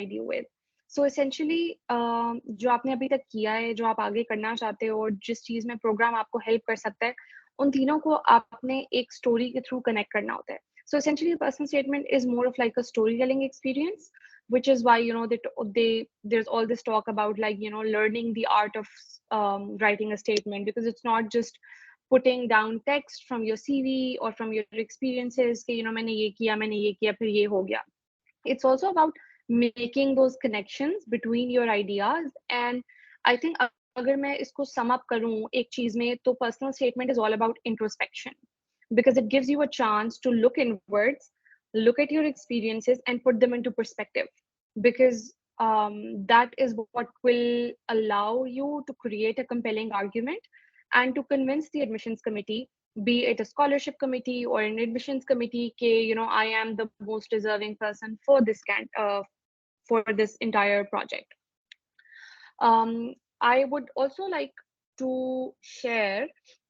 you with. So essentially जो आपने अभी तक किया है, जो आप आगे करना चाहते हो और जिस चीज़ में प्रोग्राम आपको हेल्प कर सकता है, उन तीनों को आपने एक स्टोरी के थ्रू कनेक्ट करना होता है. So essentially, a personal statement is more of like a storytelling experience, which is why there's all this talk about like learning the art of writing a statement, because it's not just putting down text from your CV or from your experiences कि मैंने ये किया फिर ये हो गया. It's also about making those connections between your ideas. And I think अगर मैं इसको sum up करूँ एक चीज में, तो personal statement is all about introspection, because it gives you a chance to look inwards, look at your experiences and put them into perspective, because that is what will allow you to create a compelling argument and to convince the admissions committee, be it a scholarship committee or an admissions committee, ke, I am the most deserving person for this entire project. I would also like to share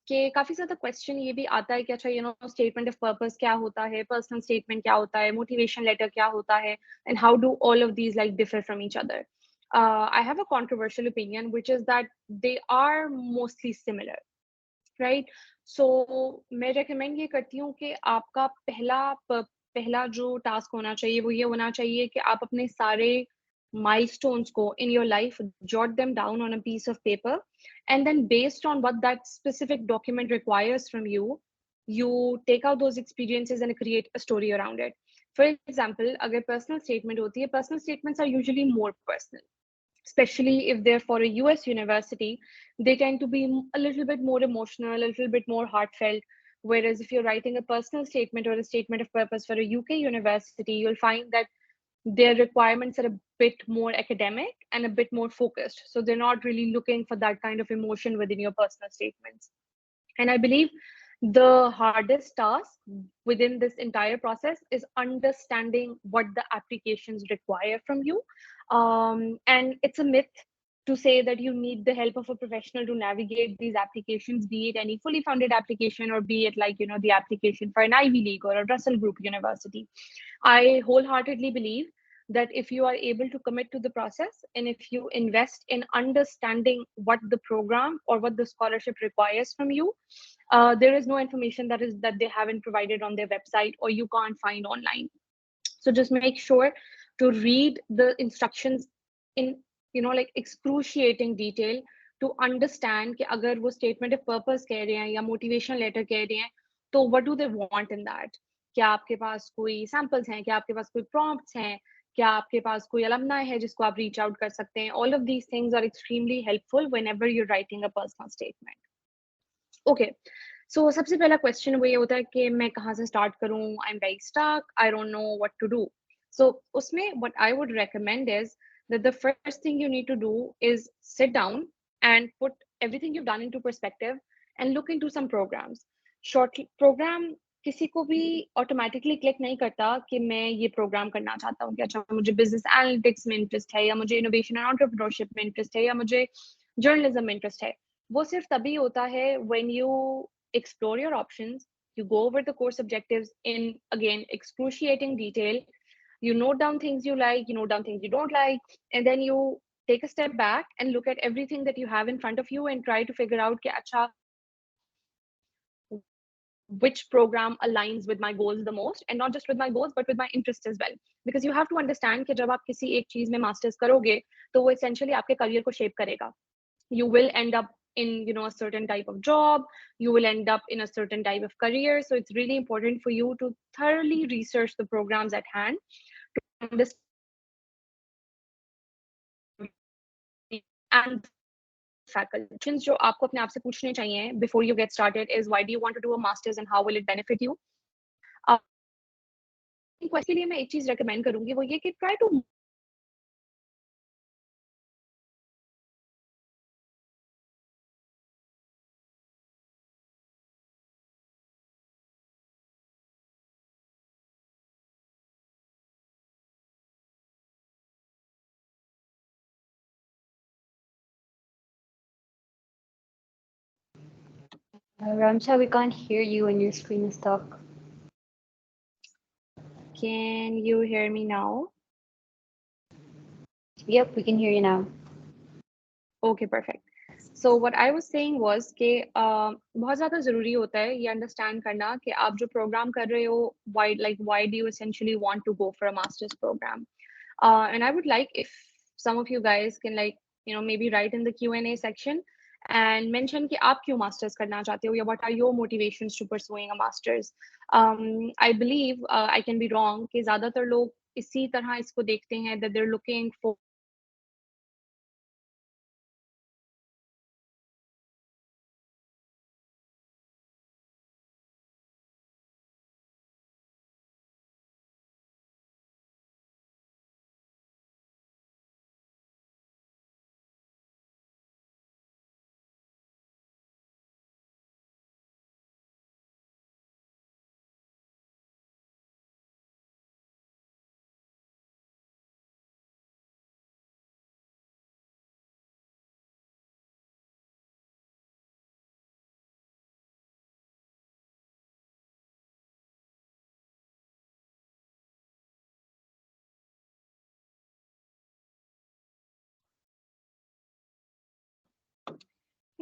कि काफी ज्यादा question ये भी आता है कि अच्छा statement of purpose क्या होता है, पर्सनल स्टेटमेंट क्या होता है, मोटिवेशन लेटर क्या होता है, and how do all of these like differ from each other. I have a controversial opinion, which is that they are mostly similar, right? So मैं recommend ये करती हूँ कि आपका पहला जो टास्क होना चाहिए वो ये होना चाहिए कि आप अपने सारे milestones को in your life jot them down on a piece of paper, and then based on what that specific document requires from you, you take out those experiences and create a story around it. For example, अगर personal statement होती है, personal statements are usually more personal, especially if they're for a US university. They tend to be a little bit more emotional, a little bit more heartfelt. Whereas if you're writing a personal statement or a statement of purpose for a UK university, you'll find that their requirements are a bit more academic and a bit more focused. So they're not really looking for that kind of emotion within your personal statements. And I believe the hardest task within this entire process is understanding what the applications require from you. And it's a myth to say that you need the help of a professional to navigate these applications, be it any fully funded application or be it like, the application for an Ivy League or a Russell Group university. I wholeheartedly believe that if you are able to commit to the process and if you invest in understanding what the program or what the scholarship requires from you, there is no information that they haven't provided on their website or you can't find online. So just make sure to read the instructions in like excruciating detail to understand कि अगर वो statement of purpose कह रहे हैं या motivation letter कह रहे हैं, तो what do they want in that? क्या आपके पास कोई samples हैं, क्या आपके पास कोई prompts हैं, क्या आपके पास कोई alumni है जिसको आप reach out कर सकते हैं? All of these things are extremely helpful whenever you're writing a personal statement. Okay, so सबसे पहला question वो ये होता है कि मैं कहाँ से start करूँ? I'm very stuck. I don't know what to do. So उसमें what I would recommend is that the first thing you need to do is sit down and put everything you've done into perspective and look into some programs. Short program किसी को भी automatically click नहीं करता कि मैं ये program करना चाहता हूँ कि अच्छा मुझे business analytics में interest है या मुझे innovation and entrepreneurship में interest है या मुझे journalism में interest है. वो सिर्फ तभी होता है when you explore your options, you go over the course objectives in, again, excruciating detail, you note down things you like, you note down things you don't like, and then you take a step back and look at everything that you have in front of you and try to figure out कि अच्छा which program aligns with my goals the most, and not just with my goals but with my interests as well, because you have to understand कि जब आप किसी एक चीज में masters करोगे तो वो essentially आपके career को shape करेगा. You will end up in a certain type of job, you will end up in a certain type of career, so it's really important for you to thoroughly research the programs at hand to understand. And faculty जो आपको अपने आप से पूछने चाहिए before you get started is, why do you want to do a masters and how will it benefit you? के लिए मैं एक चीज recommend करूंगी वो ये कि try to Ramsha, we can't hear you when your screen is stuck. Can you hear me now? Yep, we can hear you now. Okay, perfect. So what I was saying was कि बहुत ज़्यादा ज़रूरी होता है ये understand करना कि आप जो program कर रहे हो why do you essentially want to go for a master's program? And I would like if some of you guys can maybe write in the Q&A section and mention कि आप क्यों masters करना चाहते हो या what are your motivations to pursuing a masters. I believe I can be wrong कि ज़्यादातर लोग इसी तरह इसको देखते हैं that they're looking for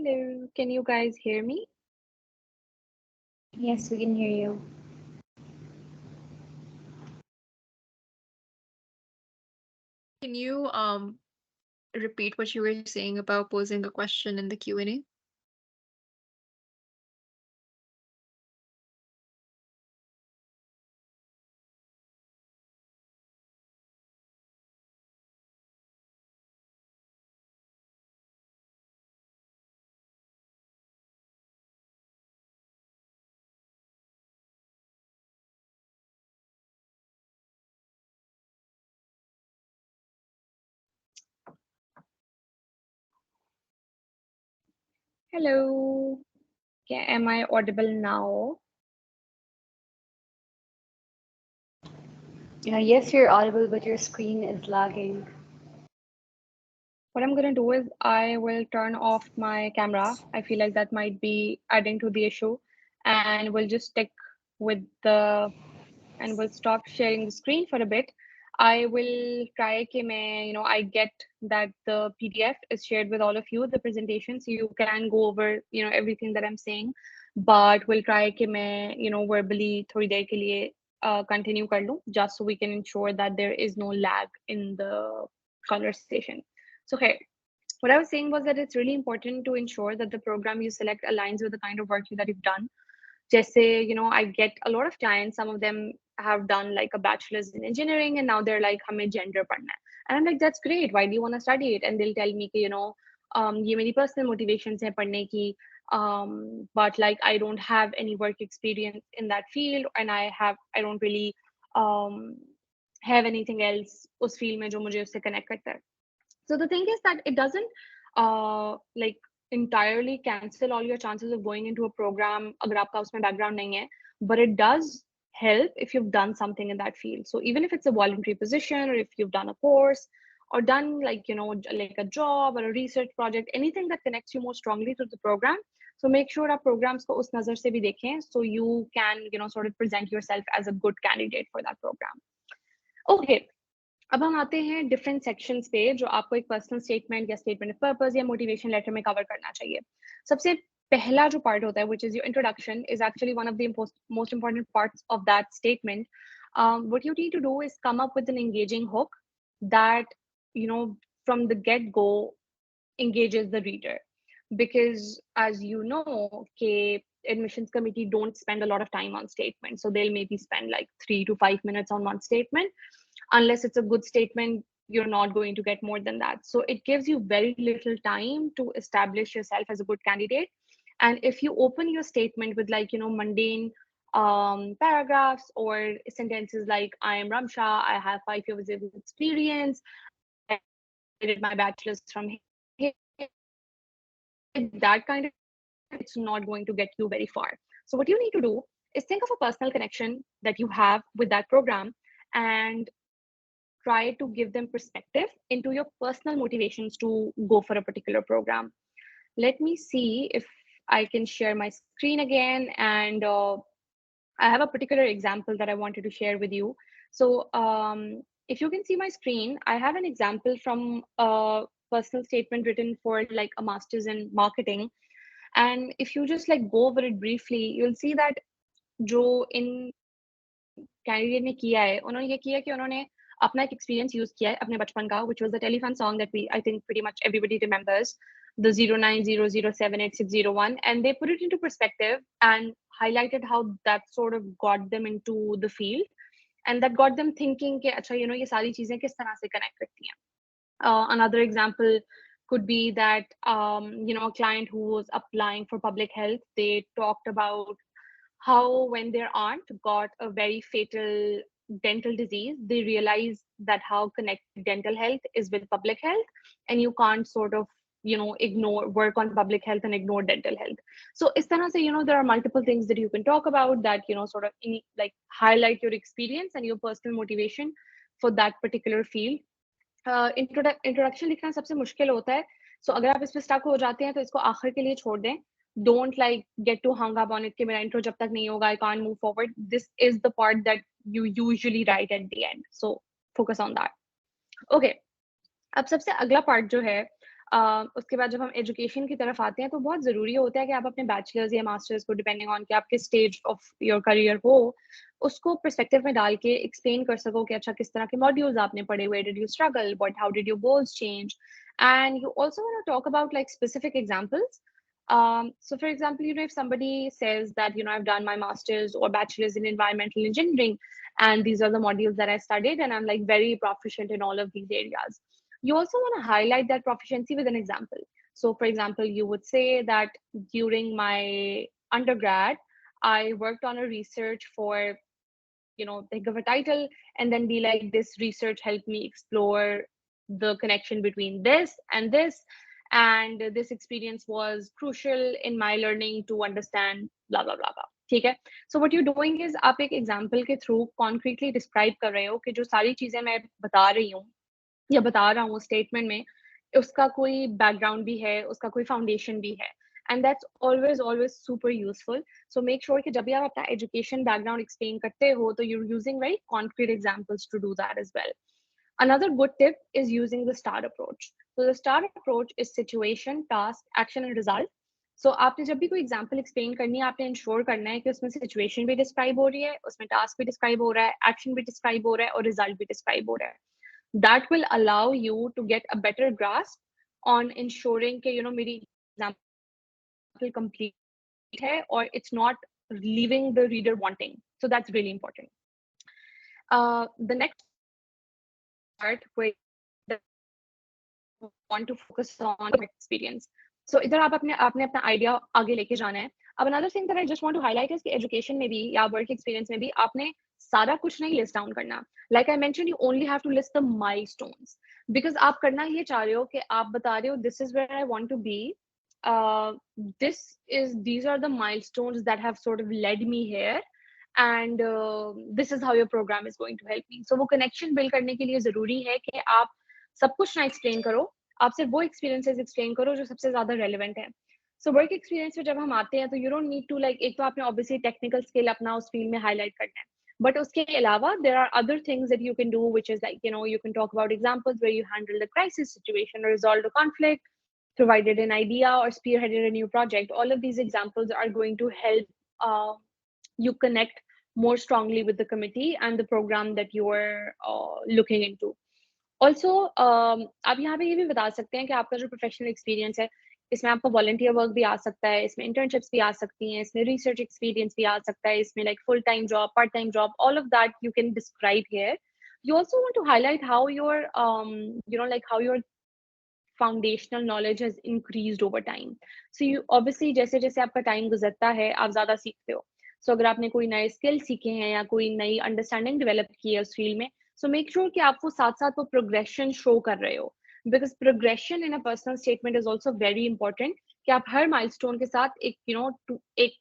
Hello, can you guys hear me? Yes, we can hear you. Can you repeat what you were saying about posing a question in the Q&A? Hello, am I audible now? Yes, you're audible, but your screen is lagging. What I'm gonna do is I will turn off my camera. I feel like that might be adding to the issue, and we'll just stick with the and we'll stop sharing the screen for a bit. I will try कि मैं, I get that the PDF is shared with all of you, the presentation, so you can go over, everything that I'm saying. But we'll try कि मैं, verbally थोड़ी देर के लिए continue कर लूँ, just so we can ensure that there is no lag in the conversation. So, okay, what I was saying was that it's really important to ensure that the program you select aligns with the kind of work that you've done. Jesse, I get a lot of clients, some of them have done like a bachelor's in engineering and now they're like, हमें gender पढ़ना है. And I'm like, that's great. Why do you want to study it? And they'll tell me, ये मेरी personal motivations है पढ़ने की. But like, I don't have any work experience in that field and I don't really um, have anything else उस field में जो मुझे उससे connect करता है. So the thing is that it doesn't like entirely cancel all your chances of going into a program अगर आपका उसमें background नहीं है, but it does help if you've done something in that field. So even if it's a voluntary position or if you've done a course or done like a job or a research project, anything that connects you more strongly to the program. So make sure आप programs को उस नजर से भी देखें so you can sort of present yourself as a good candidate for that program. Okay, अब हम आते हैं डिफरेंट सेक्शंस पे जो आपको एक पर्सनल स्टेटमेंट या स्टेटमेंट ऑफ पर्पस या मोटिवेशन लेटर में कवर करना चाहिए. सबसे पहला जो पार्ट होता है which is your introduction is actually one of the most important parts of that statement. What you need to do is come up with an engaging hook that from the get go engages the reader, because as you know admissions committee don't spend a lot of time on statements, so they'll maybe spend like 3 to 5 minutes on one statement. Unless it's a good statement, you're not going to get more than that. So it gives you very little time to establish yourself as a good candidate. And if you open your statement with mundane paragraphs or sentences like, I am Ramsha, I have 5 years of experience, I did my bachelor's from here, that kind of, it's not going to get you very far. So what you need to do is think of a personal connection that you have with that program and try to give them perspective into your personal motivations to go for a particular program. Let me see if I can share my screen again. And I have a particular example that I wanted to share with you. So if you can see my screen, I have an example from a personal statement written for like a master's in marketing. And if you just like go over it briefly, you'll see that जो इन candidate ने किया है, उन्होंने ये किया कि उन्होंने अपना एक एक्सपीरियंस यूज किया है अपने बचपन का, which was the telephone song that we, I think pretty much everybody remembers, the 0900786601, and they put it into perspective and highlighted how that sort of got them into the field, and that got them thinking कि अच्छा ये सारी चीजें किस तरह से connect करती हैं. Another example could be that a client who was applying for public health, they talked about how when their aunt got a very fatal dental disease, they realized that how connected dental health is with public health, and you can't sort of ignore work on public health and ignore dental health. So is tarah se, there are multiple things that you can talk about that sort of like highlight your experience and your personal motivation for that particular field. Introduction लिखना सबसे मुश्किल होता है, सो अगर आप इसमें stuck हो जाते हैं तो इसको आखिर के लिए छोड़ दें. Don't like get too hung up on it कि मेरा intro जब तक नहीं होगा I can't move forward. This is the part that you usually write at the end, so focus on that. Okay, अब सबसे अगला पार्ट जो है उसके बाद जब हम एजुकेशन की तरफ आते हैं तो बहुत ज़रूरी होता है कि आप अपने बैचलर्स या मास्टर्स को डिपेंडिंग ऑन कि आप किस स्टेज ऑफ योर करियर हो उसको पर्सपेक्टिव में डाल के एक्सप्लेन कर सको कि अच्छा किस तरह के मॉड्यूल्स आपने पढ़े हुए, did you struggle, but how did your goals change, and you also want to talk about like specific examples. So for example, if somebody says that, I've done my master's or bachelor's in environmental engineering, and these are the modules that I studied, and I'm like very proficient in all of these areas. You also want to highlight that proficiency with an example. So for example, you would say that during my undergrad, I worked on a research for, think of a title, and then be like, this research helped me explore the connection between this and this, and this experience was crucial in my learning to understand blah blah blah blah. ठीक है, so what you're doing is आप एक example के through concretely describe कर रहे हो कि जो सारी चीजें मैं बता रही हूँ या बता रहा हूँ स्टेटमेंट में, उसका कोई बैकग्राउंड भी है, उसका कोई फाउंडेशन भी है, and that's always super useful. So make sure कि जब भी आप अपना education background explain करते हो तो you're using very concrete examples to do that as well. Another good tip is using the STAR approach. So the STAR approach is situation, task, action and result. So आपने जब भी कोई example explain करनी है, आपने ensure करना है कि उसमें situation भी describe हो रही है, उसमें task भी describe हो रहा है, action भी describe हो रहा है और result भी describe हो रहा है. That will allow you to get a better grasp on ensuring कि मेरी example complete है or it's not leaving the reader wanting. So that's really important. The next part where want to focus on experience. So इधर आप आपने अपना idea आगे लेके जाना है. अब another thing that I just want to highlight is कि education में भी या work experience में भी आपने सारा कुछ नहीं list down करना. Like I mentioned, you only have to list the milestones because आप करना ये चाह रहे हो कि आप बता रहे हो this is where I want to be. These are the milestones that have sort of led me here, and this is how your program is going to help me. So वो connection build करने के लिए जरूरी है कि आप सब कुछ ना explain करो, आप सिर्फ वो experiences explain करो जो सबसे ज़्यादा relevant है. So work experience पे जब हम आते हैं तो you don't need to like, एक तो आपने obviously technical skill अपना उस field में highlight करना है, but उसके अलावा there are other things that you can do, which is like, you can talk about examples where you handle the crisis situation or resolved a conflict, provided an idea or spearheaded a new project. All of these examples are going to help you connect more strongly with the committee and the program that you are looking into. Also, आप यहाँ पे ये भी बता सकते हैं कि आपका जो प्रोफेशनल एक्सपीरियंस है, इसमें आपका वॉलंटियर वर्क भी आ सकता है, इसमें इंटर्नशिप्स भी आ सकती हैं, इसमें रिसर्च एक्सपीरियंस भी आ सकता है, इसमें like full time job, part time job, all of that you can describe here. You also want to highlight how your like how your foundational knowledge has increased over time. So you obviously जैसे जैसे आपका time गुजरता है आप ज़्यादा सीखते हो. So अगर आपने कोई नए स्किल सीखे हैं या कोई नई अंडरस्टैंडिंग डेवलप की है उस फील्ड में, so make sure कि आप वो साथ साथ वो प्रोग्रेशन शो कर रहे हो, because progression in a personal statement is also very important. कि आप हर माइलस्टोन के साथ एक एक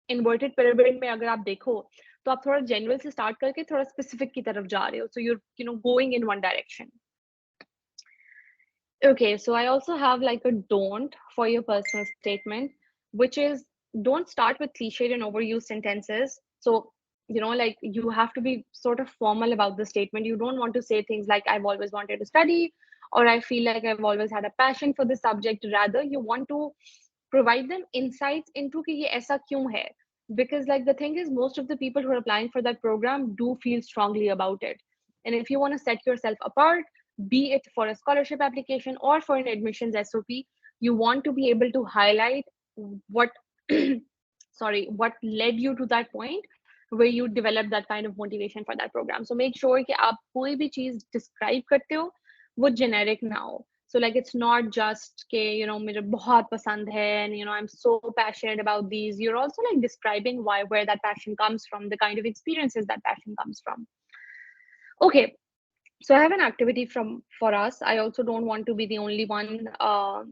इन्वर्टेड पिरामिड में अगर आप देखो तो आप थोड़ा जनरल से स्टार्ट करके थोड़ा स्पेसिफिक की तरफ जा रहे हो, so you're going in one direction. Okay, so I also have like a don't for your personal statement, which is don't start with cliched and overused sentences. So like you have to be sort of formal about the statement. You don't want to say things like I've always wanted to study, or I feel like I've always had a passion for this subject. Rather, you want to provide them insights into कि ये ऐसा क्यों है. Because like the thing is, most of the people who are applying for that program do feel strongly about it. And if you want to set yourself apart, be it for a scholarship application or for an admissions SOP, you want to be able to highlight what what led you to that point where you develop that kind of motivation for that program. So make sure कि आप कोई भी चीज describe करते हो वो generic ना हो. So like it's not just कि मुझे बहुत पसंद है and I'm so passionate about these. You're also like describing where that passion comes from, the kind of experiences that passion comes from. Okay, so I have an activity for us. I also don't want to be the only one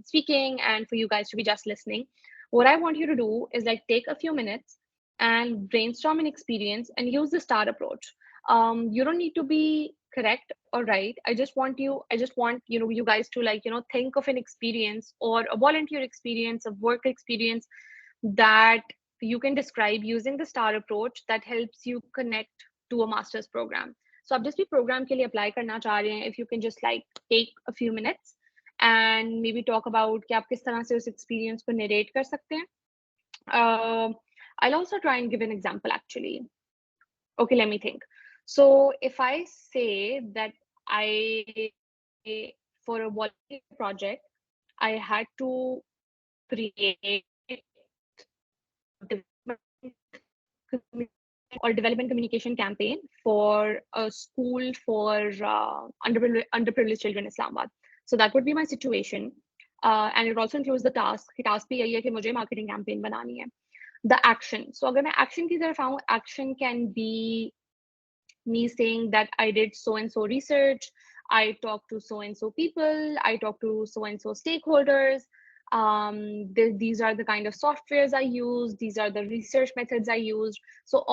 speaking and for you guys to be just listening. What I want you to do is like take a few minutes and brainstorm an experience and use the STAR approach. You don't need to be correct or right. I just want you guys to like think of an experience or a volunteer experience, a work experience that you can describe using the STAR approach that helps you connect to a master's program. So आप जिस भी program के लिए apply करना चाह रहे हैं, if you can just like take a few minutes and maybe talk about कि आप किस तरह से उस experience को narrate कर सकते हैं. I'll also try and give an example actually. Okay, let me think. So if I say that for a volunteer project, I had to create or development communication campaign for a school for underprivileged children in Islamabad. So that would be my situation. And it also includes the task. Task भी यही है कि मुझे marketing campaign बनानी है. The action. So अगर मैं action की तरफ आऊँ, action can be me saying that I did so and so research, I talked to so and so people, I talked to so and so stakeholders. These are the kind of softwares I used, these are the research methods I used. So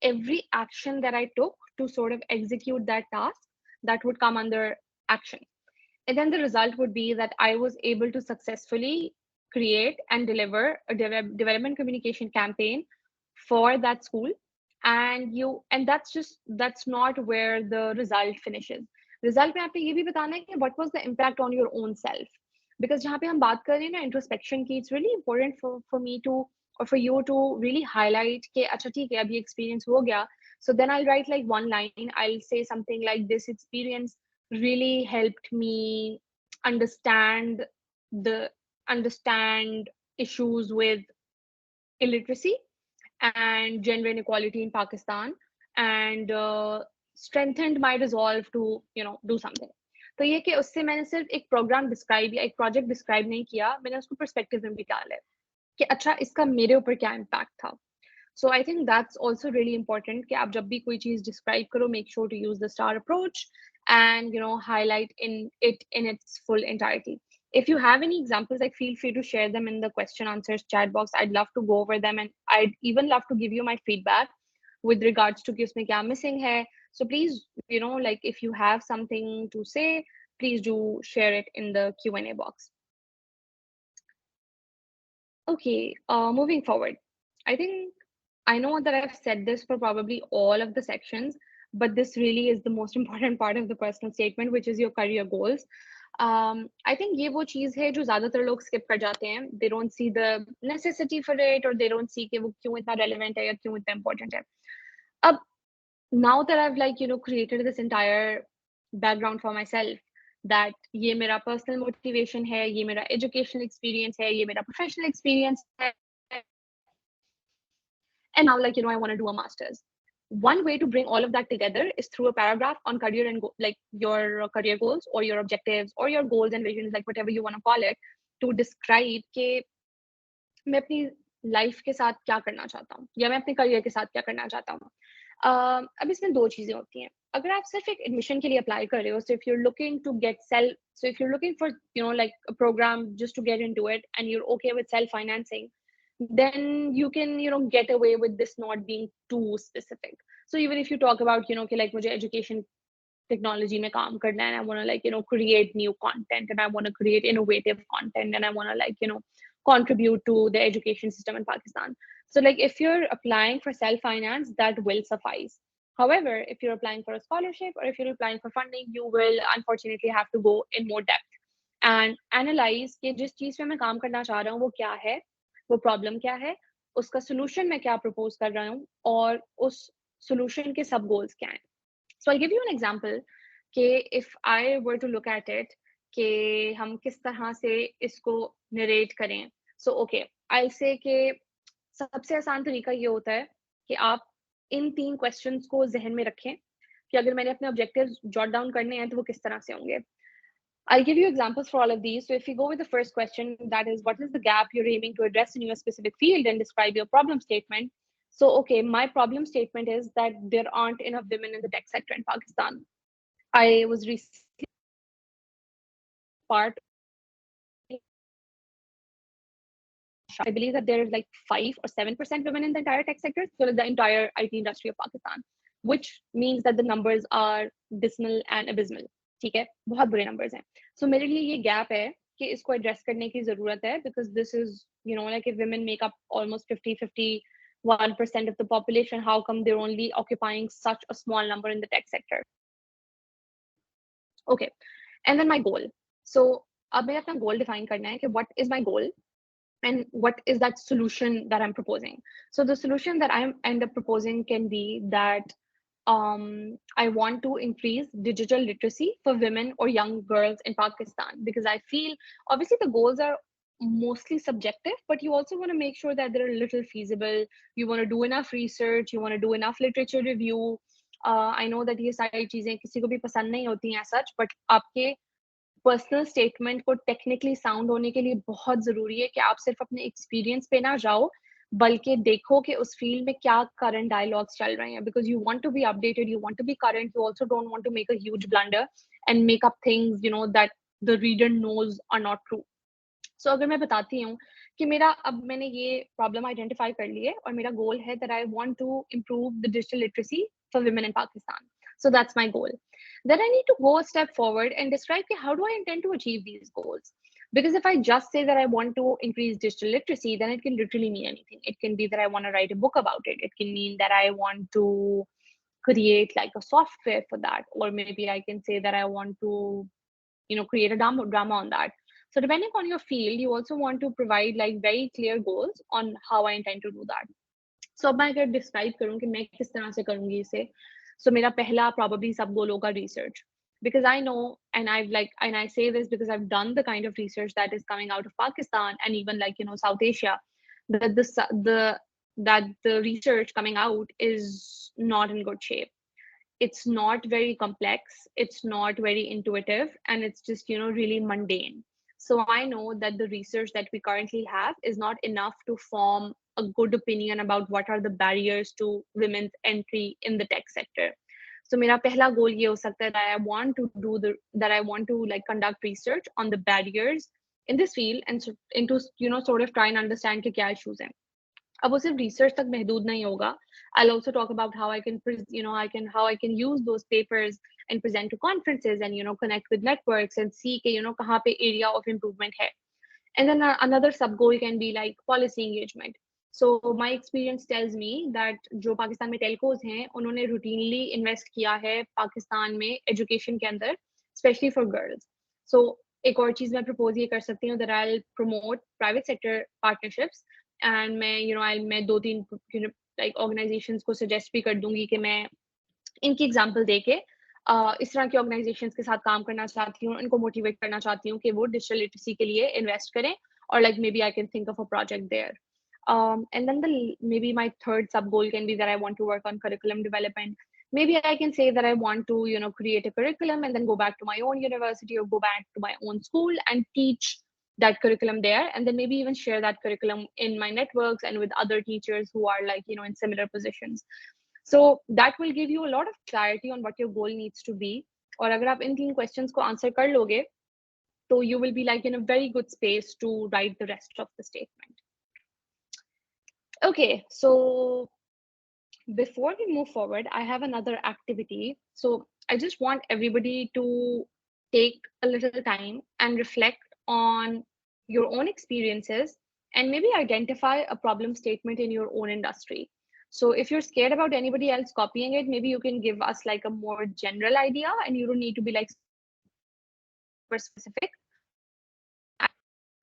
every action that I took to sort of execute that task, that would come under action. And then the result would be that I was able to successfully create and deliver a development communication campaign for that school. And that's not where the result finishes. Result में आपने ये भी बताना है कि what was the impact on your own self. Because जहाँ पे हम बात कर रहे हैं ना introspection की, it's really important for me to or for you to really highlight कि अच्छा ठीक है अभी experience हो गया. So then I'll write like one line. I'll say something like this experience really helped me understand issues with illiteracy and gender inequality in Pakistan, and strengthened my resolve to do something. तो ये कि उससे मैंने सिर्फ एक programme describe या एक project describe नहीं किया, मैंने उसको पर्सपेक्टिव में भी डाला है कि अच्छा इसका मेरे ऊपर क्या इम्पैक्ट था. So I think that's also really important कि आप जब भी कोई चीज डिस्क्राइब करो, make sure to use the STAR approach and highlight in its full entirety. If you have any examples, like feel free to share them in the question answers chat box. I'd love to go over them, and I'd even love to give you my feedback with regards to कि उसमें क्या missing है. So please, like if you have something to say, please do share it in the Q&A box. Okay, moving forward. I know that I've said this for probably all of the sections, but this really is the most important part of the personal statement, which is your career goals. I think ये वो चीज है जो ज्यादातर लोग skip कर जाते हैं. They don't see the necessity for it, or they don't see कि वो क्यों इतना relevant है या क्यों इतना important है. अब now that I've created this entire background for myself, that ये मेरा personal motivation है, ये मेरा educational experience है, ये मेरा professional experience है, and now I want to do a master's. One way to bring all of that together is through a paragraph on career and your career goals or your objectives or your goals and visions, like whatever you want to call it, to describe कि मैं अपनी life के साथ क्या करना चाहता हूँ या मैं अपने career के साथ क्या करना चाहता हूँ. अब इसमें दो चीजें होती हैं. अगर आप सिर्फ एक admission के लिए apply कर रहे हो, so if you're looking for like a program just to get into it and you're okay with self-financing, then you can get away with this not being too specific. So even if you talk about like मुझे education technology में काम करना है, and I want to create new content, and I want to create innovative content, and I want to contribute to the education system in Pakistan. So like if you're applying for self-finance, that will suffice. However, if you're applying for a scholarship or if you're applying for funding, you will unfortunately have to go in more depth and analyze कि जिस चीज पे मैं काम करना चाह रहा हूँ वो क्या है, वो प्रॉब्लम क्या है, उसका सोल्यूशन मैं क्या प्रपोज कर रहा हूँ और उस सोल्यूशन के सब गोल्स क्या हैं. So I'll give you an example कि if I were to look at it कि हम किस तरह से इसको narrate करें. So okay, I'll say कि सबसे आसान तरीका ये होता है कि आप इन 3 क्वेश्चंस को ज़हन में रखें कि अगर मैंने अपने ऑब्जेक्टिव्स जॉट डाउन करने हैं तो वो किस तरह से होंगे. I'll give you examples for all of these. So if you go with the first question, that is, what is the gap you're aiming to address in your specific field, and describe your problem statement. So, okay, my problem statement is that there aren't enough women in the tech sector in Pakistan. I was recently part, I believe that there is like 5 or 7% women in the entire tech sector, so the entire IT industry of Pakistan, which means that the numbers are dismal and abysmal. ठीक है, बहुत बुरे numbers हैं. So मेरे लिए ये gap है कि इसको address करने की ज़रूरत है, because this is, you know, like if women make up almost 51% of the population, how come they're only occupying such a small number in the tech sector? Okay, and then my goal. So अब मैं अपना goal define करना है कि what is my goal and what is that solution that I'm proposing. So the solution that I end up proposing can be that I want to increase digital literacy for women or young girls in Pakistan, because I feel obviously the goals are mostly subjective, but you also want to make sure that they're a little feasible. You want to do enough research, you want to do enough literature review. I know that ये सारी चीजें किसी को भी पसंद नहीं होती हैं as such, but आपके पर्सनल स्टेटमेंट को टेक्निकली साउंड होने के लिए बहुत जरूरी है कि आप सिर्फ अपने एक्सपीरियंस पे ना जाओ, बल्कि देखो कि उस फील्ड में क्या करंट डायलॉग्स चल रहे हैं, because you want to be updated, you want to be current, you also don't want to make a huge blunder and make up things you know that the reader knows are not true. So अगर मैं बताती हूँ कि मेरा अब मैंने ये problem identify कर ली है और मेरा गोल है that I want to improve the digital literacy for women in Pakistan. So that's my goal. Then I need to go a step forward and describe how do I intend to achieve these goals. Because if I just say that I want to increase digital literacy, then it can literally mean anything. It can be that I want to write a book about it. It can mean that I want to create like a software for that. Or maybe I can say that I want to, you know, create a drama on that. So depending on your field, you also want to provide like very clear goals on how I intend to do that. So अब मैं अगर describe करूँ कि मैं किस तरह से करूँगी इसे, so मेरा पहला probably सब गोल होगा research, because I know and I say this because I've done the kind of research that is coming out of Pakistan and even like, you know, South Asia, that the research coming out is not in good shape. It's not very complex, it's not very intuitive, and it's just, you know, really mundane. So I know that the research that we currently have is not enough to form a good opinion about what are the barriers to women's entry in the tech sector. So मेरा पहला goal ये हो सकता है that I want to like conduct research on the barriers in this field and into, you know, sort of try and understand कि क्या issues हैं. अब वो सिर्फ research तक महदूद नहीं होगा. I'll also talk about how I can, you know, how I can use those papers and present to conferences and, you know, connect with networks and see कि, you know, कहाँ पे area of improvement है. And then another sub goal can be like policy engagement. So my experience tells me that जो पाकिस्तान में telcos हैं, उन्होंने routinely invest किया है पाकिस्तान में education के अंदर, especially for girls. So एक और चीज मैं propose ये कर सकती हूँ that I'll promote private sector partnerships, and मैं, you know, मैं 2-3 you know, like organizations को suggest भी कर दूंगी कि मैं इनकी एग्जाम्पल देके इस तरह के ऑर्गेनाइजेशंस के साथ काम करना चाहती हूँ, इनको मोटिवेट करना चाहती हूँ कि वो डिजिटल लिटरेसी के लिए इन्वेस्ट करें, और like maybe I can think of a project there. And then maybe my third sub goal can be that I want to work on curriculum development. Maybe I can say that I want to, you know, create a curriculum and then go back to my own university or go back to my own school and teach that curriculum there, and then maybe even share that curriculum in my networks and with other teachers who are like, you know, in similar positions. So that will give you a lot of clarity on what your goal needs to be. और अगर आप इन 3 questions को answer कर लोगे, तो you will be like in a very good space to write the rest of the statement. Okay, so before we move forward, I have another activity. So I just want everybody to take a little time and reflect on your own experiences and maybe identify a problem statement in your own industry. So if you're scared about anybody else copying it, maybe you can give us like a more general idea, and you don't need to be like super specific.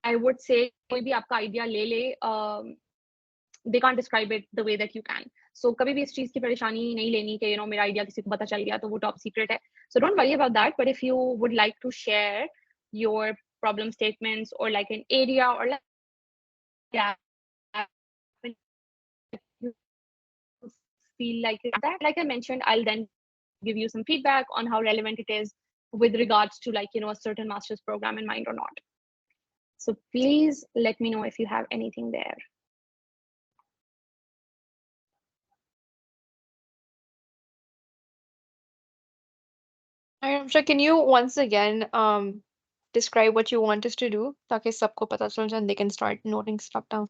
I would say कोई भी आपका idea ले ले, they can't describe it the way that you can. So कभी भी इस चीज की परेशानी नहीं लेनी कि मेरा आइडिया किसी को पता चल गया तो वो top secret है. So don't worry about that. But if you would like to share your problem statements or like an area or like gap, you feel like that, like I mentioned, I'll then give you some feedback on how relevant it is with regards to like a certain master's program in mind or not. So please let me know if you have anything there. Ramsha, can you once again describe what you want us to do ताकि सबको पता चल जाए and they can start noting stuff down?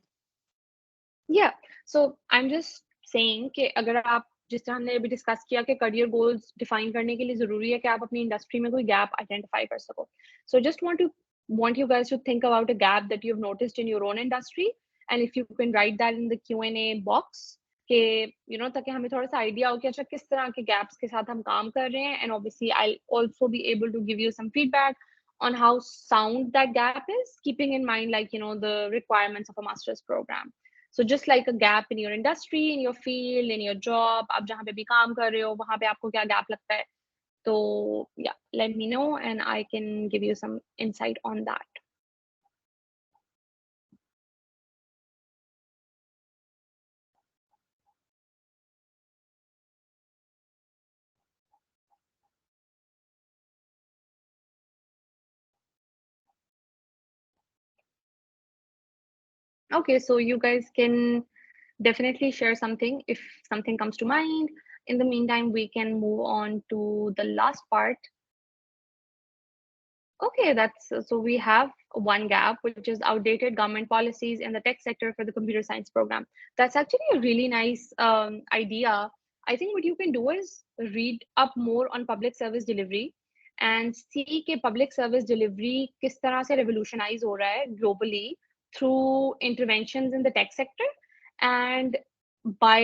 Yeah, so I'm just saying कि अगर आप जिस तरह हमने अभी डिस्कस किया कि करियर गोल्स डिफाइन करने के लिए जरूरी है कि आप अपनी इंडस्ट्री में कोई गैप आइडेंटिफाई कर सको. So just want you guys to think about a gap that you've noticed in your own industry, and if you can write that in the Q&A box कि ताकि हमें थोड़ा सा आइडिया हो कि अच्छा किस तरह के गैप्स के साथ हम काम कर रहे हैं, and obviously I'll also be able to give you some feedback on how sound that gap is, keeping in mind like the requirements of a master's program. So just like a gap in your industry, in your field, in your job, आप जहाँ पे भी काम कर रहे हो वहाँ पे आपको क्या gap लगता है. So yeah, let me know and I can give you some insight on that. Okay, so you guys can definitely share something if something comes to mind. In the meantime, we can move on to the last part. Okay, so we have one gap, which is outdated government policies in the tech sector for the computer science program. That's actually a really nice idea. I think what you can do is read up more on public service delivery and see कि public service delivery किस तरह से revolutionize हो रहा है globally through interventions in the tech sector and by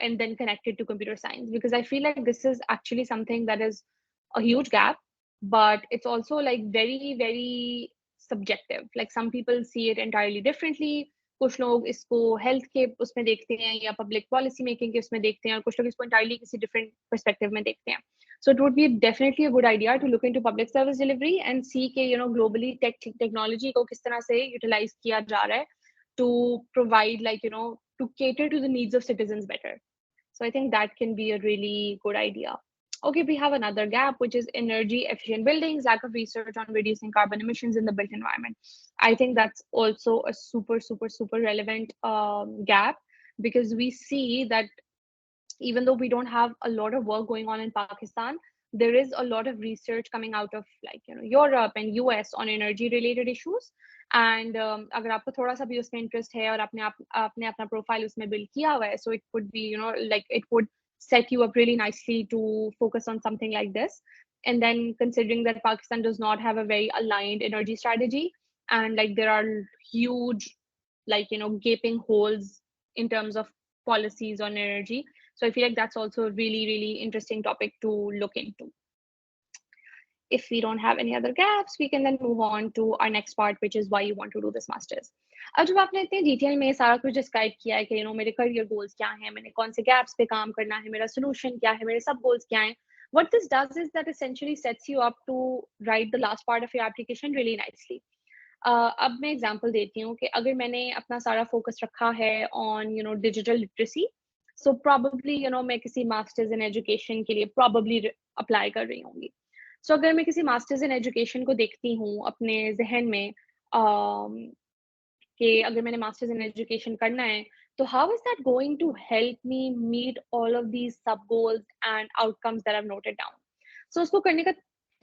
and then connected to computer science, because I feel like this is actually something that is a huge gap, but it's also like very very subjective. Like some people see it entirely differently. कुछ लोग इसको health के उसमें देखते हैं या public policy making के उसमें देखते हैं और कुछ लोग इसको entirely किसी डिफरेंट पर्सपेक्टिव में देखते हैं. So it would be definitely a good idea to look into public service delivery and see कि globally technology को किस तरह से utilize किया जा रहा है to provide to cater to the needs of citizens better. So I think that can be a really good idea. Okay, we have another gap, which is energy efficient buildings, lack of research on reducing carbon emissions in the built environment. I think that's also a super relevant gap, because we see that even though we don't have a lot of work going on in Pakistan, there is a lot of research coming out of Europe and US on energy related issues. And अगर आपको थोड़ा सा भी उसमें interest है और आपने अपना profile उसमें build किया हुआ है, so it could be like it would set you up really nicely to focus on something like this. And then considering that Pakistan does not have a very aligned energy strategy, and like there are huge gaping holes in terms of policies on energy. So I feel like that's also a really interesting topic to look into. If we don't have any other gaps, we can then move on to our next part, which is why you want to do this masters. अब जब आपने इतने detail में सारा कुछ describe किया है कि मेरे करियर गोल्स क्या हैं, मैंने कौन से गैप्स पे काम करना है, मेरा सोल्यूशन क्या है, मेरे सब गोल्स क्या हैं, what this does is that essentially sets you up to write the last part of your application really nicely. अब मैं एग्जांपल देती हूँ कि अगर मैंने अपना सारा फोकस रखा है on digital literacy, so probably मैं किसी मास्टर्स इन एजुकेशन के लिए प्रॉबली अप्लाई कर रही होंगी. सो अगर मैं किसी मास्टर्स इन एजुकेशन को देखती हूँ अपने जहन में कि अगर मैंने मास्टर्स इन एजुकेशन करना है, तो how is that going to help me meet all of these sub goals and outcomes that I have noted down. So उसको करने का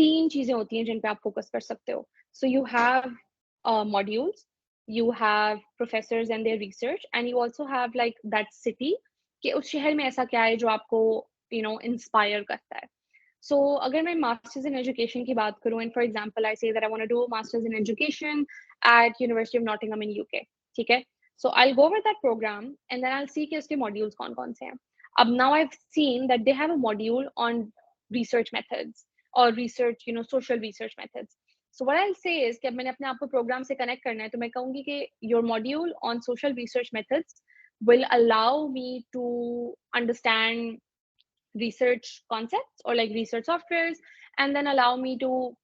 3 चीजें होती हैं जिन पे आप फोकस कर सकते हो. So you have modules, you have professors and their research, and you also have like that city कि उस शहर में ऐसा क्या है जो आपको inspire करता है. So अगर मैं masters in education की बात करूँ, and for example I say that I want to do a masters in education at University of Nottingham in UK, ठीक है. So I'll go over that program and then I'll see कि उसके modules कौन-कौन से हैं. अब now I've seen that they have a module on research methods or research, social research methods. So what I'll say is कि अब मैंने अपने आप को program से connect करना है, तो मैं कहूँगी कि your module on social research methods will allow me to understand research concepts or like research softwares, and then allow me to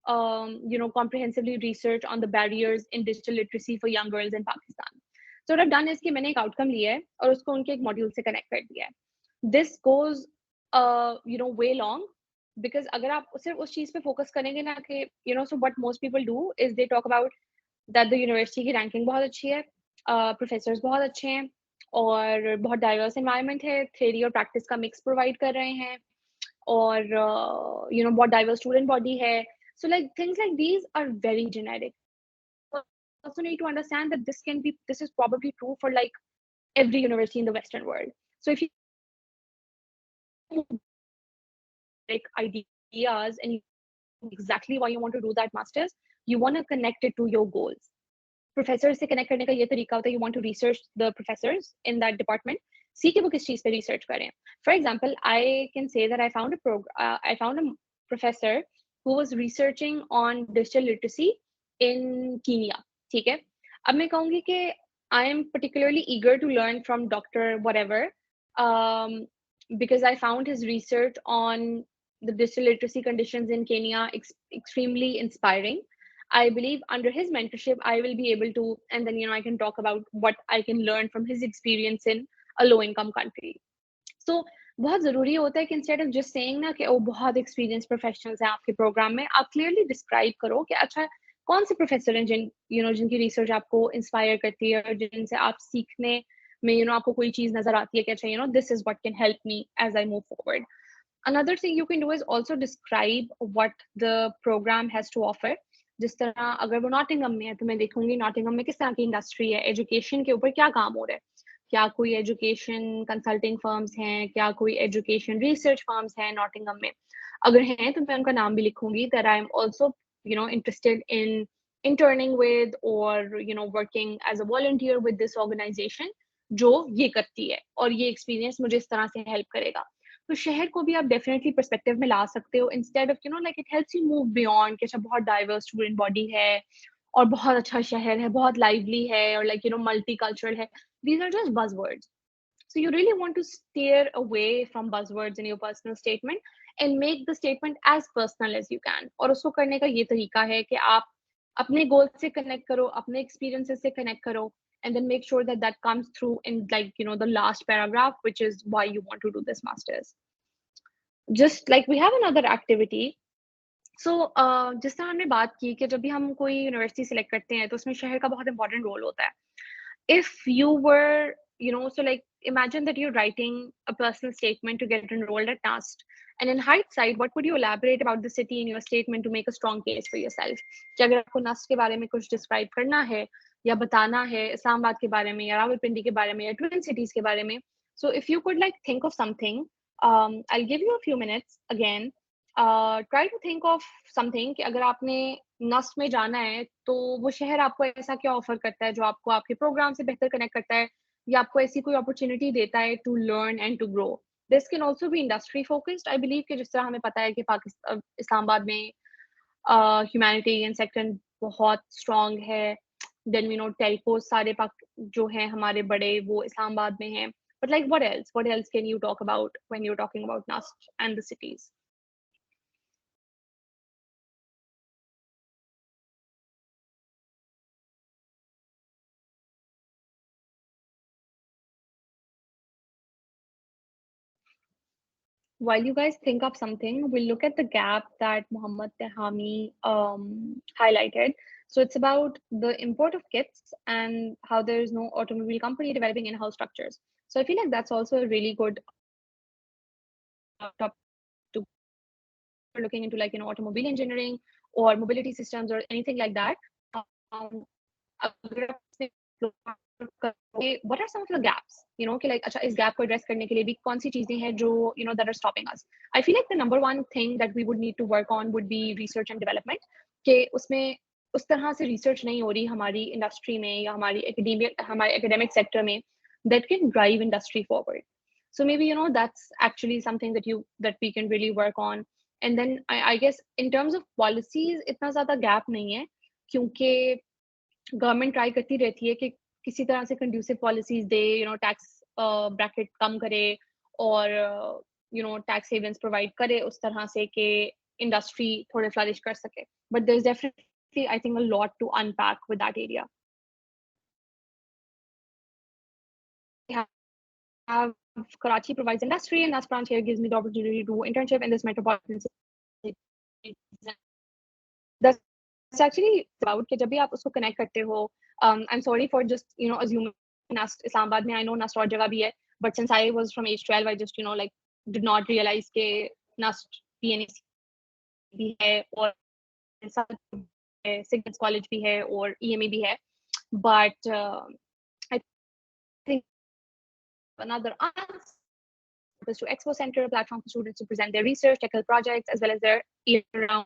comprehensively research on the barriers in digital literacy for young girls in Pakistan. So what I've done is कि मैंने एक outcome लिया है और उसको उनके एक module से connect कर दिया है. This goes way long, because अगर आप सिर्फ उस चीज पे focus करेंगे ना कि so what most people do is they talk about that the university की ranking बहुत अच्छी है, professors बहुत अच्छे हैं और बहुत diverse environment है, theory और practice का mix provide कर रहे हैं और बहुत diverse student body है. So like things like these are very generic. Also need to understand that this is probably true for like every university in the Western world. So if you like ideas and exactly why you want to do that masters, you want to connect it to your goals. Professors से connect करने का ये तरीका होता है, you want to research the professors in that department, see कि वो किस चीज पे research करें. For example, I can say that I found a professor who was researching on digital literacy in Kenya. ठीक है. अब मैं कहूँगी कि I am particularly eager to learn from Dr. whatever, because I found his research on the digital literacy conditions in Kenya extremely inspiring. I believe under his mentorship, I will be able to, and then I can talk about what I can learn from his experience in a low-income country. So बहुत ज़रूरी होता है कि instead of just saying ना कि बहुत experienced professionals हैं आपके program में, आप clearly describe करो कि अच्छा कौन से professor हैं जिनकी research आपको inspire करती है और जिनसे आप सीखने में आपको कोई चीज़ नज़र आती है कि अच्छा this is what can help me as I move forward. Another thing you can do is also describe what the program has to offer. जिस तरह अगर वो नॉटिंगम में है तो मैं देखूंगी नॉटिंगम में किस तरह की इंडस्ट्री है, एजुकेशन के ऊपर क्या काम हो रहा है, क्या कोई एजुकेशन कंसल्टिंग फर्म्स हैं, क्या कोई एजुकेशन रिसर्च फर्म्स हैं नॉटिंगम में. अगर हैं तो मैं उनका नाम भी लिखूंगी that I am also interested in interning with or working as a volunteer with this organization जो ये करती है और ये एक्सपीरियंस मुझे इस तरह से हेल्प करेगा. तो शहर को भी आप डेफिनेटली पर्सपेक्टिव में ला सकते हो instead of like it helps you move beyond कि अच्छा बहुत डाइवर्स स्टूडेंट बॉडी है और बहुत अच्छा शहर है, बहुत लाइवली है और लाइक मल्टी कल्चरल है. These are just buzzwords. So you really want to steer away from buzzwords in your personal statement and make the statement as personal as you can. और उसको करने का ये तरीका है कि आप अपने गोल से कनेक्ट करो, अपने एक्सपीरियंसेस से कनेक्ट करो, and then make sure that that comes through in like the last paragraph, which is why you want to do this masters. Just like we have another activity. So जिस तरह हमने बात की कि जब भी हम कोई यूनिवर्सिटी सिलेक्ट करते हैं तो उसमें शहर का बहुत इंपॉर्टेंट रोल होता है. If you were so like imagine that you're writing a personal statement to get enrolled at NAST, and in hindsight what would you elaborate about the city in your statement to make a strong case for yourself? कि अगर आपको NAST के बारे में कुछ describe करना है या बताना है इस्लामाबाद के बारे में या रावलपिंडी के बारे में या ट्विन सिटीज के बारे में, so if you could like think of something, I'll give you a few minutes again. Try to think of something कि अगर आपने नस्ट में जाना है तो वो शहर आपको ऐसा क्या ऑफर करता है जो आपको आपके प्रोग्राम से बेहतर कनेक्ट करता है या आपको ऐसी कोई अपॉर्चुनिटी देता है to learn and to grow. This can also be industry focused. I believe कि जिस तरह हमें पता है कि पाकिस्तान इस्लामाबाद में ह्यूमैनिटेरियन सेक्टर बहुत स्ट्रॉन्ग है, देन वी नो टेलको सारे जो हैं हमारे बड़े वो इस्लामाबाद में हैं. But like what else can you talk about when you're talking about NAST and the cities? While you guys think of something, we'll look at the gap that Muhammad Tehami highlighted. So it's about the import of kits and how there is no automobile company developing in-house structures. So I feel like that's also a really good topic to looking into, like automobile engineering or mobility systems or anything like that. What are some of the gaps? कि like अच्छा इस gap को address करने के लिए भी कौन सी चीजें हैं जो that are stopping us? I feel like the number one thing that we would need to work on would be research and development. कि उसमें उस तरह से रिसर्च नहीं हो रही हमारी इंडस्ट्री में या हमारे एकेडमिक सेक्टर में that can drive industry forward. So maybe that's actually something that we can really work on. And then I guess in terms of policies इतना ज़्यादा gap नहीं है क्योंकि गवर्नमेंट ट्राई करती रहती है कि किसी तरह से कंड्यूसिव पॉलिसीज दे, टैक्स ब्रैकेट कम करे और टैक्स हेवन्स प्रोवाइड करे उस तरह से कि इंडस्ट्री थोड़े फ्लरिश कर सके. But there is definitely I think a lot to unpack with that area. Have Karachi provides industry, and that branch here gives me the opportunity to do internship in this metropolitan city. That's actually about कि जब भी आप उसको connect करते हो, I'm sorry for just assuming Islamabad में, I know Nast और जगह भी है, but since I was from age 12, I just like did not realize कि Nast PNAC भी है और Signals College भी है और EMA भी है, but I think another answer is to Expo Center, a platform for students to present their research, tackle projects, as well as their year-round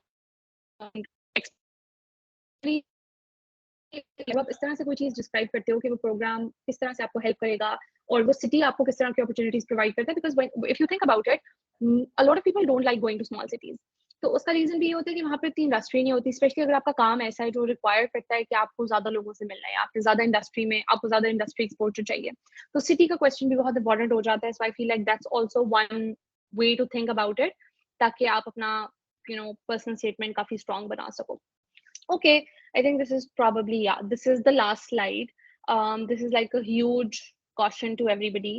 जब आप इस तरह से कोई चीज डिस्क्राइब करते हो कि वो प्रोग्राम किस तरह से आपको हेल्प करेगा और वो सिटी आपको किस तरह की अपॉर्चुनिटीज प्रोवाइड करता है, because if you think about it, a lot of people don't like going to small cities. तो उसका रीजन भी ये होता है कि वहाँ पे इतनी इंडस्ट्री नहीं होती, स्पेशली अगर आपका काम ऐसा है जो रिक्वायर करता है कि आपको ज्यादा लोगों से मिलना है, आपको ज्यादा इंडस्ट्री एक्सपोजर चाहिए, तो सिटी का क्वेश्चन भी बहुत इंपॉर्टेंट हो जाता है. So I feel like that's also one way to think about it, ताकि आप अपना पर्सनल स्टेटमेंट काफी स्ट्रॉन्ग बना सको. Okay, I think this is probably, this is the last slide. This is like a huge caution to everybody.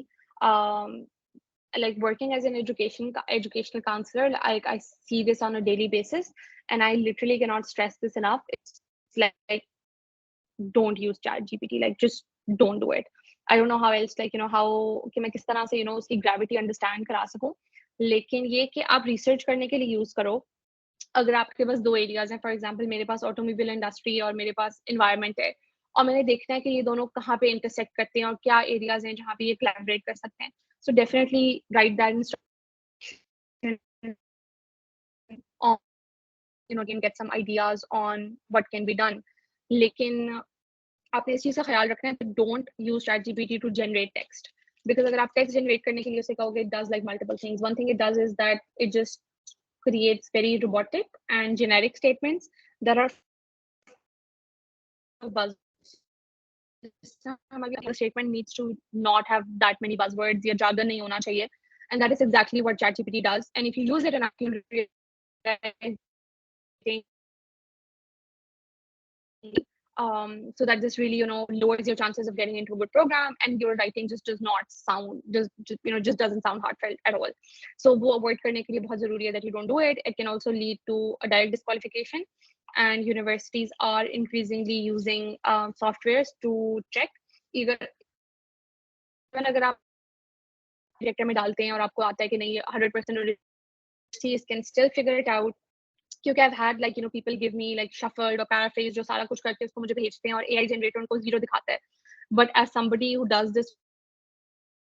Like working as an educational counselor, I see this on a daily basis, and I literally cannot stress this enough. It's like don't use ChatGPT, like just don't do it. I don't know how else, like how कि मैं किस तरह से उसकी gravity understand करा सकूं, लेकिन ये कि आप research करने के लिए use करो. अगर आपके पास 2 एरियाज हैं, फॉर एग्जांपल मेरे पास ऑटोमोबाइल इंडस्ट्री और मेरे पास एनवायरनमेंट है, और मैंने देखना है कि ये दोनों कहाँ पे इंटरसेक्ट करते हैं और क्या एरियाज हैं जहाँ पे ये कोलैबोरेट कर सकते हैं. So definitely right that on can get some ideas on what can be done. लेकिन आपने इस चीज का ख्याल रखना है कि don't use ChatGPT to generate text, because अगर आप टेक्स्ट जनरेट करने के लिए उसे कहोगे, it does like multiple things. One thing it does is that it just creates very robotic and generic statements that are buzz. The statement needs to not have that many buzzwords. या jargon नहीं होना चाहिए, and that is exactly what ChatGPT does. And if you use it in accurate so that just really lowers your chances of getting into a good program, and your writing just does not sound just doesn't sound heartfelt at all. So वो avoid करने के लिए बहुत ज़रूरी है that you don't do it. It can also lead to a direct disqualification, and universities are increasingly using softwares to check even अगर आप director में डालते हैं और आपको आता है कि नहीं 100% universities can still figure it out. क्योंकि I've had like people give me like shuffled or paraphrased जो सारा कुछ करके उसको मुझे भेजते हैं और AI generator उनको 0 दिखाता है. But as somebody who does this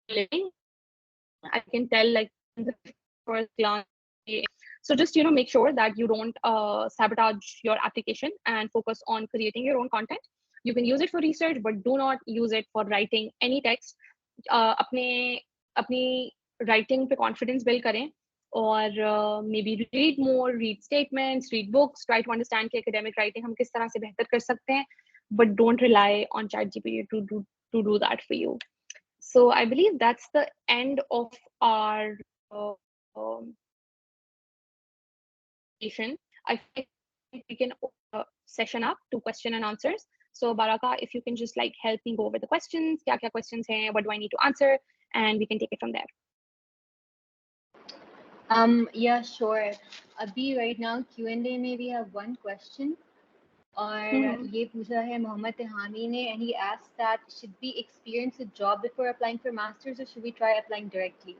living, I can tell like first glance. So just make sure that you don't sabotage your application and focus on creating your own content. You can use it for research, but do not use it for writing any text. अपनी writing पे confidence build करें, और maybe read more, read statements, read books, try to understand कि academic writing हम किस तरह से बेहतर कर सकते हैं, but don't rely on ChatGPT to do that for you. So I believe that's the end of our I think we can session up to question and answers. So Baraka, if you can just like help me go over the questions, क्या questions हैं, what do I need to answer, and we can take it from there. Yeah, sure. Abhi right now Q&A में we have one question. और ये पूछा है मोहम्मद तिहामी ने, and he asked that should we experience a job before applying for masters, or should we try applying directly?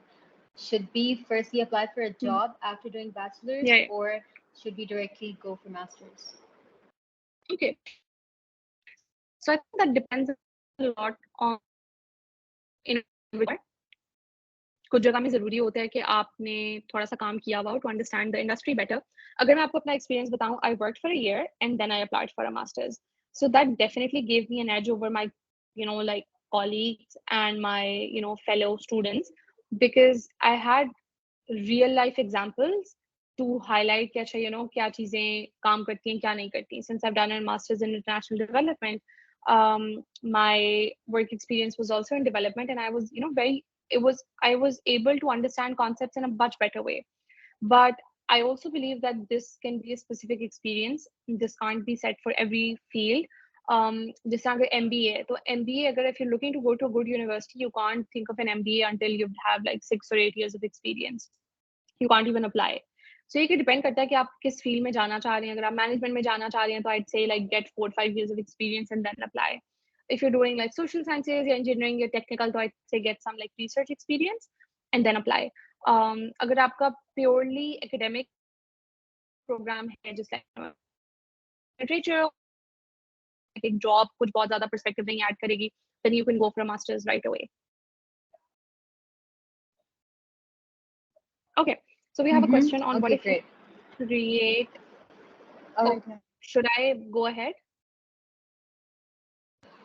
Should we firstly apply for a job after doing bachelor's, or should we directly go for masters? Okay. So I think that depends a lot on कुछ जगह में ज़रूरी होता है कि आपने थोड़ा-सा काम किया हुआ हो to understand the industry better. अगर मैं आपको अपना एक्सपीरियंस बताऊँ, I worked for a year and then I applied for a masters. So that definitely gave me an edge over my, like colleagues and my, fellow students, because I had real life examples to highlight कि अच्छा, क्या चीज़ें काम करती हैं, क्या नहीं करती। Since I've done a master's in international development, my work experience was also in development, and I was, I was able to understand concepts in a much better way. But I also believe that this can be a specific experience. This can't be set for every field. Just like MBA. So MBA, if you're looking to go to a good university, you can't think of an MBA until you have like 6 or 8 years of experience. You can't even apply. So ये depend करता है कि आप किस field में जाना चाह रहे हैं. अगर आप management में जाना चाह रहे हैं, तो I'd say like get 4 or 5 years of experience and then apply. If you're doing like social sciences, or engineering, or technical, so I'd say get some like research experience and then apply. अगर आपका purely academic program है, just like literature, एक job कुछ बहुत ज़्यादा perspective नहीं add करेगी, then you can go for a master's right away. Okay, so we have a question on what if you create. Should I go ahead?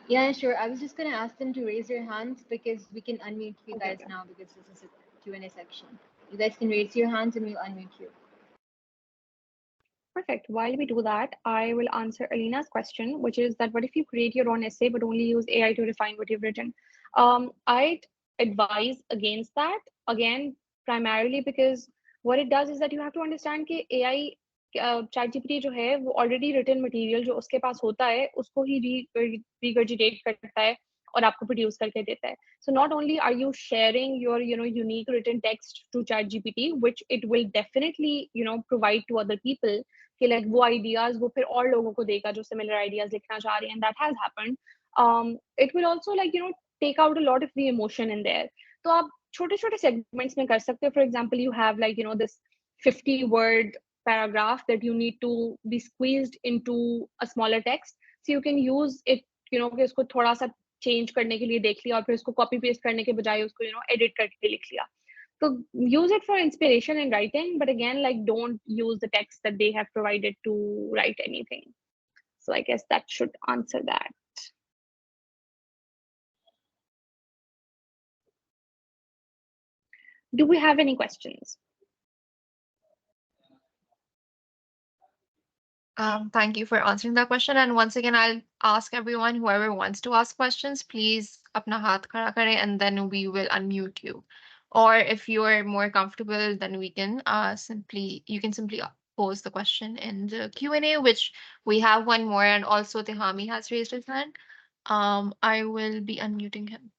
Yeah, sure. I was just going to ask them to raise your hands because we can unmute you guys now because this is a Q&A section. You guys can raise your hands and we'll unmute you. Perfect. While we do that, I will answer Alina's question, which is that what if you create your own essay but only use AI to refine what you've written? I'd advise against that, again, primarily because what it does is that you have to understand कि AI ChatGPT जो है वो already written material जो उसके पास होता है उसको ही regurgitate करता है और आपको produce करके देता है. So not only are you sharing your unique written text to ChatGPT, which it will definitely provide to other people, कि like वो ideas वो फिर और लोगों को देगा जो similar ideas लिखना चाह रहे हैं, and that has happened. It will also like take out a lot of the emotion in there. तो आप छोटे-छोटे segments में कर सकते हो. For example, you have like this 50-word paragraph that you need to be squeezed into a smaller text. So you can use it, कि उसको थोड़ा सा change करने के लिए देख लिया और फिर उसको copy paste करने के बजाय उसको edit करके लिख लिया. So use it for inspiration in writing, but again, like don't use the text that they have provided to write anything. So I guess that should answer that. Do we have any questions? Thank you for answering that question. And once again, I'll ask everyone, whoever wants to ask questions, please apna haath khada kare and then we will unmute you. Or if you are more comfortable, then we can you can simply pose the question in the Q&A, which we have one more, and also Tehami has raised his hand. I will be unmuting him.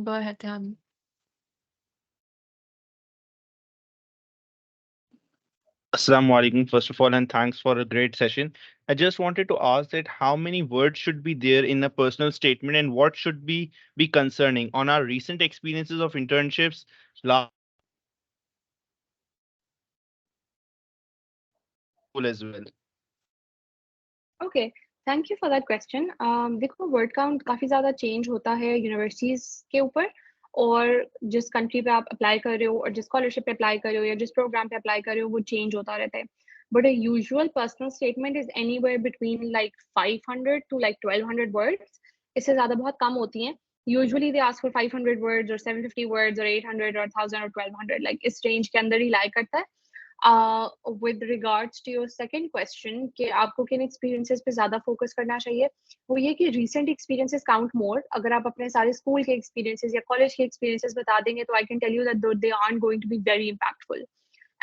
Go ahead, Tehami. Assalamu alaikum, first of all, and thanks for a great session. I just wanted to ask that how many words should be there in a personal statement and what should be concerning on our recent experiences of internships as well. Okay, thank you for that question. देखो word count काफी ज़्यादा change होता है universities के ऊपर, और जिस country पे आप apply कर रहे हो और जिस scholarship पे apply कर रहे हो या जिस program पे apply कर रहे हो वो change होता रहता है. But a usual personal statement is anywhere between like 500 to like 1200 words. इससे ज़्यादा बहुत कम होती हैं. Usually they ask for 500 words or 750 words or 800 or 1000 or 1200. Like इस range के अंदर ही lie करता है. With regards to your second question कि आपको किन experiences पे ज़्यादा focus करना चाहिए, वो ये कि recent experiences count more. अगर आप अपने सारे school के experiences या college के experiences बता देंगे तो I can tell you that they aren't going to be very impactful.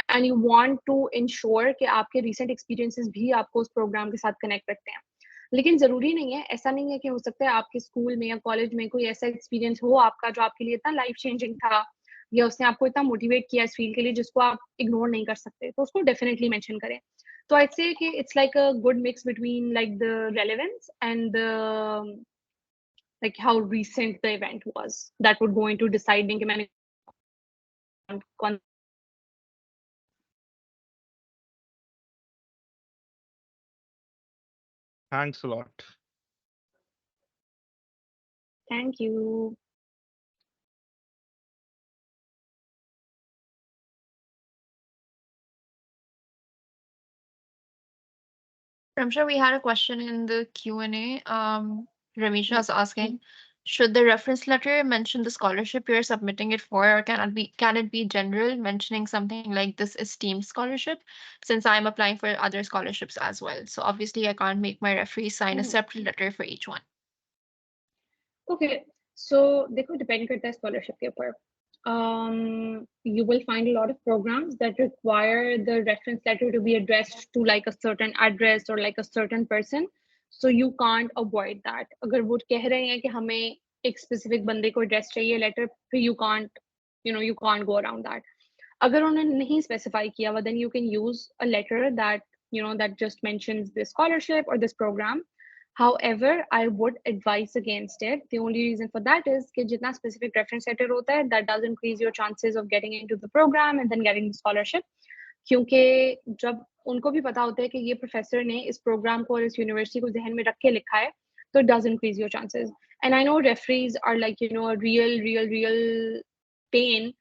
And you want to ensure कि आपके recent experiences भी आपको उस program के साथ connect रखते हैं. लेकिन ज़रूरी नहीं है, ऐसा नहीं है कि हो सकता है आपके स्कूल में या कॉलेज में कोई ऐसा एक्सपीरियंस हो आपका जो आपके लिए इतना लाइफ चेंजिंग था या उसने आपको इतना मोटिवेट किया इस फील्ड के लिए जिसको आप इग्नोर नहीं कर सकते, तो उसको डेफिनेटली मेंशन करें. तो आई से कि it's like a good mix between like the relevance and the like how recent the event was that would go into deciding कि मैंने Thanks a lot. Thank you. Ramsha, we had a question in the Q&A. Ramisha is asking, should the reference letter mention the scholarship you're submitting it for, or can it be general, mentioning something like this esteemed scholarship, since I'm applying for other scholarships as well? So obviously I can't make my referee sign a separate letter for each one. Okay, so देखो depend करता है scholarship के ऊपर. You will find a lot of programs that require the reference letter to be addressed to like a certain address or like a certain person. So you can't avoid that. अगर वो कह रहे हैं कि हमें एक specific बंदे को address चाहिए letter, फिर you can't go around that. अगर उन्होंने नहीं specify किया हुआ, then you can use a letter that just mentions this scholarship or this program. However, I would advise against it. The only reason for that is कि जितना specific reference letter होता है, that does increase your chances of getting into the program and then getting the scholarship. क्योंकि जब उनको भी पता होता है कि ये प्रोफेसर ने इस प्रोग्राम को और इस यूनिवर्सिटी को जहन में रख के लिखा है, तो it does increase your chances. And I know referees are like a real pain,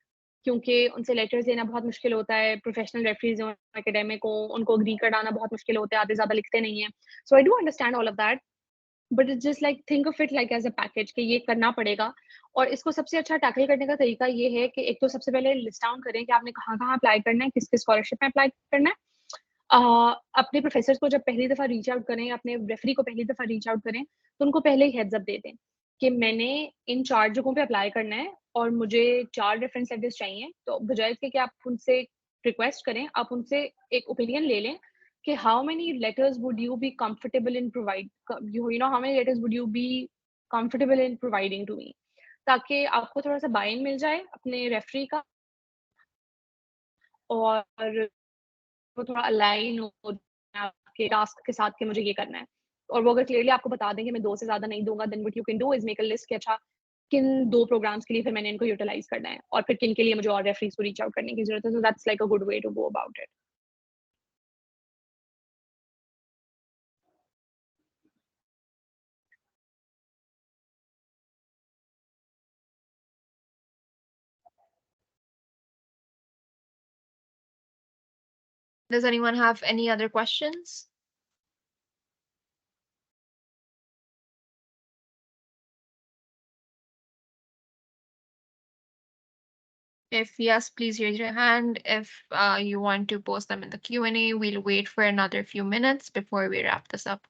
क्योंकि उनसे लेटर्स लेना बहुत मुश्किल होता है. प्रोफेशनल रेफरीज हो, एकेडमिक हो, उनको अग्री कराना बहुत मुश्किल होता है, आधे ज़्यादा लिखते नहीं हैं. So I do understand all of that, but it's just like think of it like as a package कि ये करना पड़ेगा. और इसको सबसे अच्छा टैकल करने का तरीका ये है कि एक तो सबसे पहले लिस्ट डाउन करें कि आपने कहाँ कहाँ अप्लाई करना है, किस किस स्कॉलरशिप में अप्लाई करना है. अपने प्रोफेसर्स को जब पहली दफ़ा रीच आउट करें, अपने रेफरी को पहली दफ़ा रीच आउट करें, तो उनको पहले ही हेड्स अप दे दें कि मैंने इन 4 जगहों पे अप्लाई करना है और मुझे 4 रेफरेंस लेटर्स चाहिए. तो बजाय इसके कि आप उनसे रिक्वेस्ट करें, आप उनसे एक ओपिनियन ले लें कि how many letters would you be comfortable in how many letters would you be comfortable in providing to me, ताकि आपको थोड़ा सा बाय इन मिल जाए अपने रेफरी का और वो थोड़ा अलाइन हो आपके टास्क के साथ कि मुझे ये करना है. और वो अगर क्लियरली आपको बता दें कि मैं 2 से ज़्यादा नहीं दूँगा, then what you can do is make a list कि अच्छा किन 2 प्रोग्राम्स के लिए फिर मैंने इनको यूटिलाइज़ करना है और फिर किन के लिए मुझे और रेफरीज को रीच आउट करने की ज़रूरत है. So that's like a good way to go about it. Does anyone have any other questions? If yes, please raise your hand. If you want to post them in the Q&A, we'll wait for another few minutes before we wrap this up.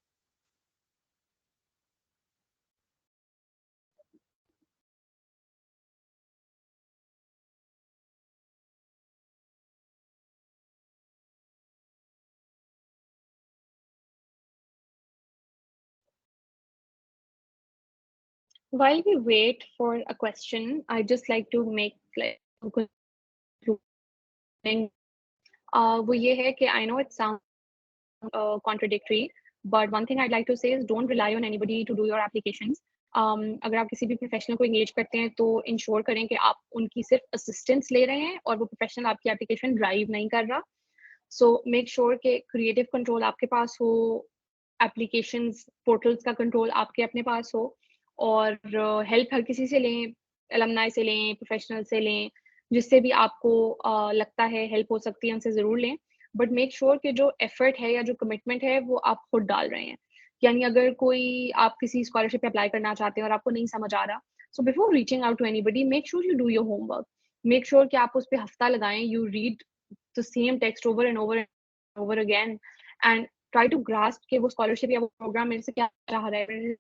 While we wait for a question, I just like to make like concluding. वो ये है कि I know it sounds contradictory, but one thing I'd like to say is don't rely on anybody to do your applications. अगर आप किसी भी professional को engage करते हैं तो इंश्योर करें कि आप उनकी सिर्फ असिस्टेंस ले रहे हैं और वो प्रोफेशनल आपकी एप्लीकेशन ड्राइव नहीं कर रहा. सो मेक श्योर कि क्रिएटिव कंट्रोल आपके पास हो, एप्लीकेशंस पोर्टल्स का कंट्रोल आपके अपने पास हो, और हेल्प हर किसी से लें, एलमनाई से लें, प्रोफेशनल से लें, जिससे भी आपको लगता है हेल्प हो सकती है उनसे ज़रूर लें. बट मेक श्योर कि जो एफर्ट है या जो कमिटमेंट है वो आप खुद डाल रहे हैं. यानी अगर कोई आप किसी स्कॉलरशिप पे अप्लाई करना चाहते हैं और आपको नहीं समझ आ रहा, so before reaching out to anybody make sure you do your homework. Make sure कि आप उस पर हफ्ता लगाएं, you read the same text over and over and over again and try to grasp कि वो स्कॉलरशिप या वो प्रोग्राम मेरे से क्या चाह रहा है,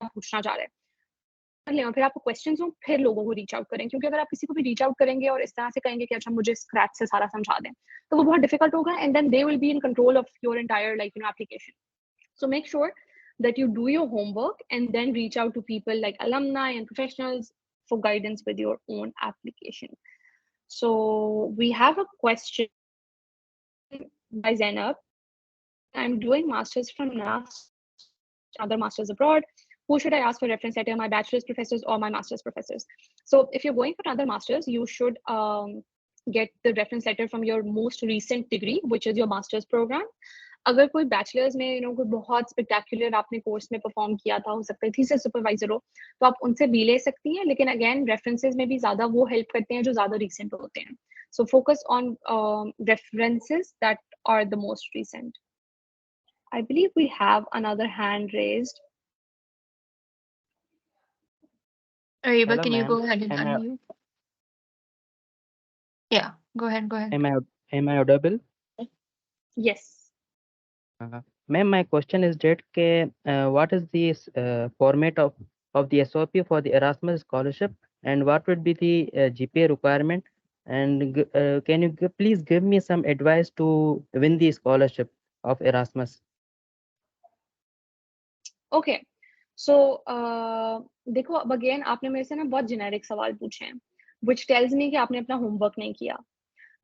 पूछना चाह रहा है. और फिर आपको क्वेश्चंस हो, फिर लोगों को रीच आउट करें, क्योंकि अगर आप किसी को भी रीच आउट करेंगे और इस तरह से कहेंगे कि अच्छा मुझे स्क्रैच से सारा समझा दें, तो वो बहुत डिफिकल्ट होगा and then they will be in control of your entire application. So make sure that you do your homework and then reach out to people like alumni and professionals for guidance with your own application. So we have a question by Zainab. I'm doing masters from NAS, other masters abroad. Who should I ask for reference letter, my bachelor's professors or my master's professors? So if you're going for another masters, you should get the reference letter from your most recent degree, which is your master's program. अगर कोई bachelors में कोई बहुत spectacular आपने course में perform किया था, हो सकता है थीसिस सुपरवाइजर हो, तो आप उनसे भी ले सकती हैं, लेकिन अगेन रेफरेंसेस में भी ज़्यादा वो हेल्प करते हैं जो ज़्यादा रिसेंट होते हैं. So focus on references that are the most recent. I believe we have another hand raised. Ariba, Hello, can you go ma'am. ahead and Am I unmute? Yeah, go ahead. am I audible? Yes. Ma'am, my question is that what is the format of the SOP for the Erasmus scholarship, and what would be the GPA requirement? And can you please give me some advice to win the scholarship of Erasmus? Okay. So देखो, अब again आपने मेरे से ना बहुत generic सवाल पूछे हैं, which tells me कि आपने अपना होमवर्क नहीं किया.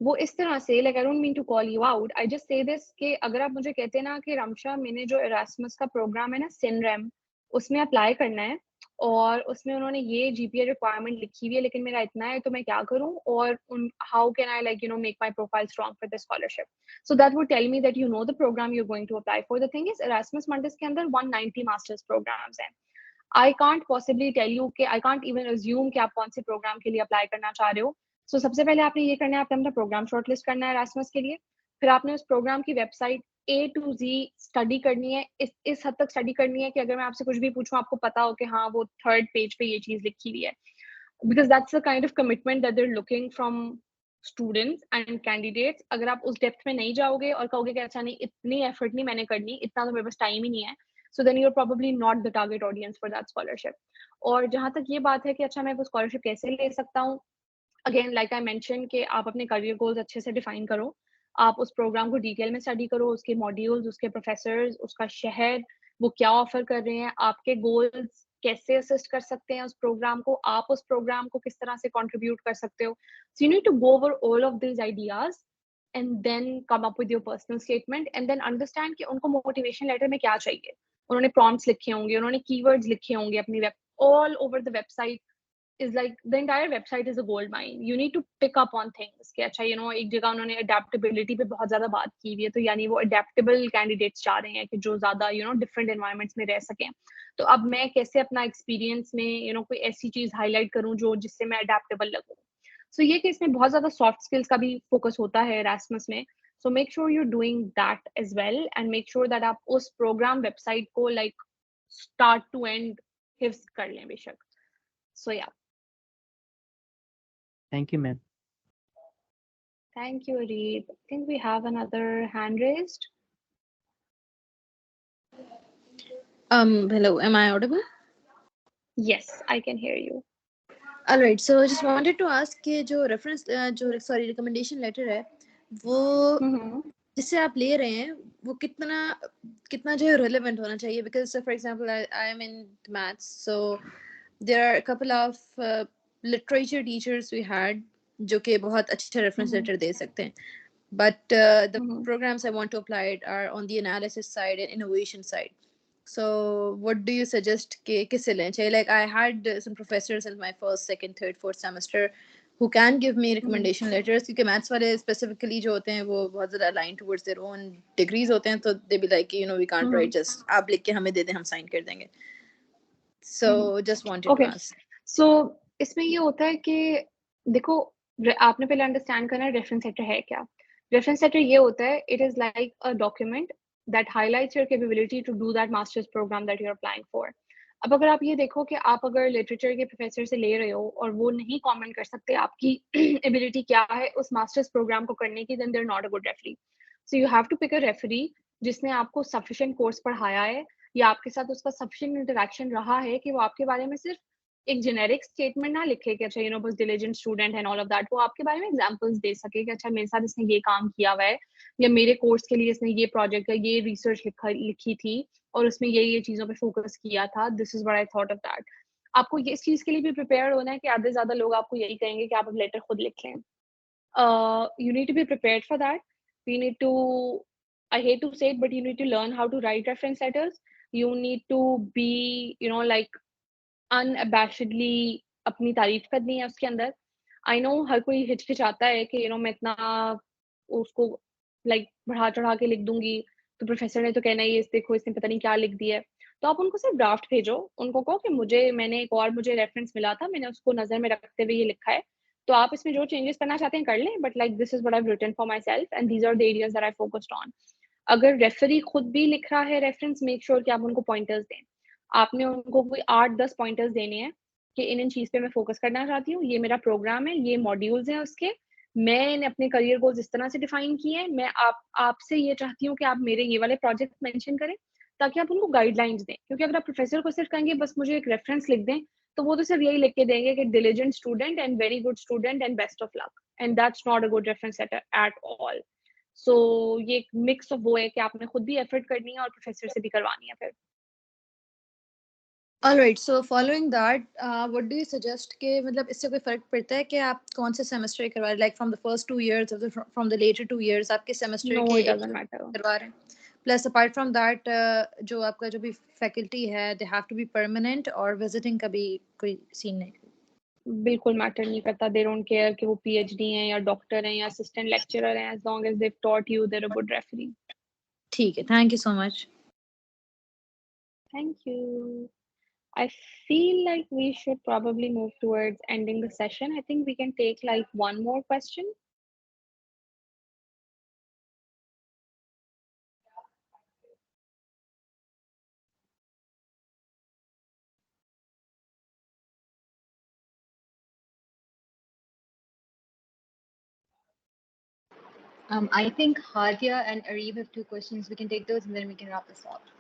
वो इस तरह से, like I don't mean to call you out, I just say this कि अगर आप मुझे कहते ना कि रामशा, मैंने जो इरास्मस का प्रोग्राम है ना सिनरेम, उसमें अप्लाई करना है और उसमें उन्होंने ये जीपीए रिक्वायरमेंट लिखी हुई है, लेकिन मेरा इतना है, तो मैं क्या करूं, और how can I like make my profile strong for the scholarship. So that would tell me that the program you are going to apply for. The thing is Erasmus Mundus के अंदर 190 मास्टर्स प्रोग्राम्स हैं. I can't possibly tell you कि I can't even assume कि आप कौन से programme के लिए अप्लाई करना चाह रहे हो. सो सबसे पहले आपने ये करना है, आपने अपना प्रोग्राम शॉर्टलिस्ट करना है एरास्मस के लिए. फिर आपने उस प्रोग्राम की website A to Z study करनी है, इस हद तक स्टडी करनी है कि अगर मैं आपसे कुछ भी पूछूं आपको पता हो कि हाँ वो थर्ड पेज पे ये चीज लिखी हुई है. Because that's the kind of commitment that they are looking from students and candidates. अगर आप उस डेप्थ में नहीं जाओगे और कहोगे कि अच्छा नहीं, इतनी एफर्ट नहीं मैंने करनी, इतना तो मेरे पास टाइम ही नहीं है, so then you're probably not the target audience for that scholarship. और जहाँ तक ये बात है कि अच्छा मैं वो स्कॉलरशिप कैसे ले सकता हूँ, अगेन लाइक आई मेंशन कि आप अपने करियर गोल्स अच्छे से डिफाइन करो. आप उस प्रोग्राम को डिटेल में स्टडी करो, उसके मॉड्यूल्स, उसके प्रोफेसर्स, उसका शहर, वो क्या ऑफर कर रहे हैं, आपके गोल्स कैसे असिस्ट कर सकते हैं उस प्रोग्राम को, आप उस प्रोग्राम को किस तरह से कंट्रीब्यूट कर सकते हो. So you need to go over all of these ideas and then come up with your personal statement and then understand कि उनको मोटिवेशन लेटर में क्या चाहिए. उन्होंने प्रॉम्प्ट्स लिखे होंगे, उन्होंने कीवर्ड्स लिखे होंगे अपनी web, all over the website is like the entire website is a gold mine. You need to pick up on things कि अच्छा एक जगह उन्होंने adaptability पे बहुत ज़्यादा बात की हुई है, तो यानी वो adaptable candidates चाह रहे हैं कि जो ज़्यादा different environments में रह सकें. तो अब मैं कैसे अपना experience में कोई ऐसी चीज़ highlight करूँ जो जिससे मैं adaptable लगूँ. So ये कि इसमें बहुत ज़्यादा soft skills का भी focus होता है Erasmus में. So make sure you're doing that as well and make sure that आप उस program website को like start to end हिफ्स कर लें बेशक. So yeah. Thank you, ma'am. Thank you, Reed. I think we have another hand raised. Hello, am I audible? Yes, I can hear you. All right, so I just wanted to ask कि जो reference recommendation letter है वो जिससे आप ले रहे हैं वो कितना जो है relevant होना चाहिए, because for example I am in maths, so there are a couple of literature teachers we had जो कि बहुत अच्छा reference letter दे सकते हैं, but the programs I want to apply it are on the analysis side and innovation side. So what do you suggest कि किससे लें चाहिए? Like I had some professors in my first, second, third, fourth semester who can give me recommendation letters, क्योंकि maths वाले specifically जो होते हैं वो बहुत ज़्यादा aligned towards their own degrees होते हैं, तो they be like we can't write just आप लिख के हमें दे दें हम sign कर देंगे. So just wanted to ask. So इसमें ये होता है कि देखो आपने पहले अंडरस्टैंड करना है रेफरेंस लेटर है क्या. रेफरेंस लेटर ये होता है, it is like a document that highlights your capability to do that master's program that you're applying for. अब अगर आप ये देखो कि आप अगर लिटरेचर के प्रोफेसर से ले रहे हो और वो नहीं कमेंट कर सकते आपकी एबिलिटी क्या है उस मास्टर्स प्रोग्राम को करने की, then they're not a good referee. So you have to pick a referee जिसने आपको sufficient कोर्स पढ़ाया है या आपके साथ उसका sufficient इंटरेक्शन रहा है कि वो आपके बारे में सिर्फ एक जेनेरिक स्टेटमेंट ना लिखे कि अच्छा बस diligent student and all of that, वो आपके बारे में एग्जांपल्स दे सके कि अच्छा मेरे साथ इसने ये काम किया हुआ है या मेरे कोर्स के लिए इसने ये प्रोजेक्ट या ये रिसर्च लिखी थी और उसमें ये चीज़ों पे फोकस किया था, this is what I thought of that. आपको इस चीज़ के लिए भी प्रिपेयर होना है कि आधे ज़्यादा लोग आपको यही कहेंगे कि आप अब लेटर खुद लिख लें. You need to be prepared for that. We need to, I hate to say it, but you need to learn how to write reference letters. You need to be like unabashedly अपनी तारीफ करनी है उसके अंदर. I know हर कोई हिचकिचाता है कि मैं इतना उसको लाइक बढ़ा चढ़ा के लिख दूंगी तो प्रोफेसर ने तो कहना है ये देखो इसने पता नहीं क्या लिख दिया है। तो आप उनको सिर्फ ड्राफ्ट भेजो, उनको कहो कि मुझे रेफरेंस मिला था, मैंने उसको नजर में रखते हुए ये लिखा है, तो आप इसमें जो चेंजेस करना चाहते हैं कर लें, but like this is what I have written for myself and these are the areas that I focused on. अगर रेफरी खुद भी लिख रहा है रेफरेंस, मेक श्योर कि आप उनको पॉइंटर्स दें। आपने उनको कोई 8-10 पॉइंटर्स देने हैं कि इन चीज पे मैं फोकस करना चाहती हूँ, ये मेरा प्रोग्राम है, ये मॉड्यूल्स हैं उसके, मैंने अपने करियर गोल्स इस तरह से डिफाइन किए हैं, मैं आपसे ये चाहती हूँ कि आप मेरे ये वाले प्रोजेक्ट मेंशन करें, ताकि आप उनको गाइडलाइंस दें। क्योंकि अगर आप प्रोफेसर को सिर्फ कहेंगे बस मुझे एक रेफरेंस लिख दें, तो वो तो सिर्फ यही लिख के देंगे कि diligent student and very good student and best of luck, and that's not a good reference at all. So ये एक मिक्स ऑफ वो है कि आपने खुद भी एफर्ट करनी है और प्रोफेसर से भी करवानी है फिर। Alright, so following that, what do you suggest कि मतलब इससे कोई फर्क पड़ता है कि आप कौन से सेमेस्टर करवा रहे हैं, like from the first 2 years or from the later 2 years आप किस सेमेस्टर No, के it doesn't matter. करवा रहे हैं? Plus apart from that, जो आपका जो भी faculty है, they have to be permanent और visiting का भी कोई सीन नहीं? बिल्कुल मैटर नहीं करता, दे डोंट केयर कि वो पीएचडी हैं या डॉक्टर हैं या असिस्टेंट लेक्चरर हैं, as long as they've taught you they're a good referee. ठीक है, thank you so much. Thank you. I feel like we should probably move towards ending the session. I think we can take like one more question. I think Hadia and Arif have 2 questions. We can take those and then we can wrap this up.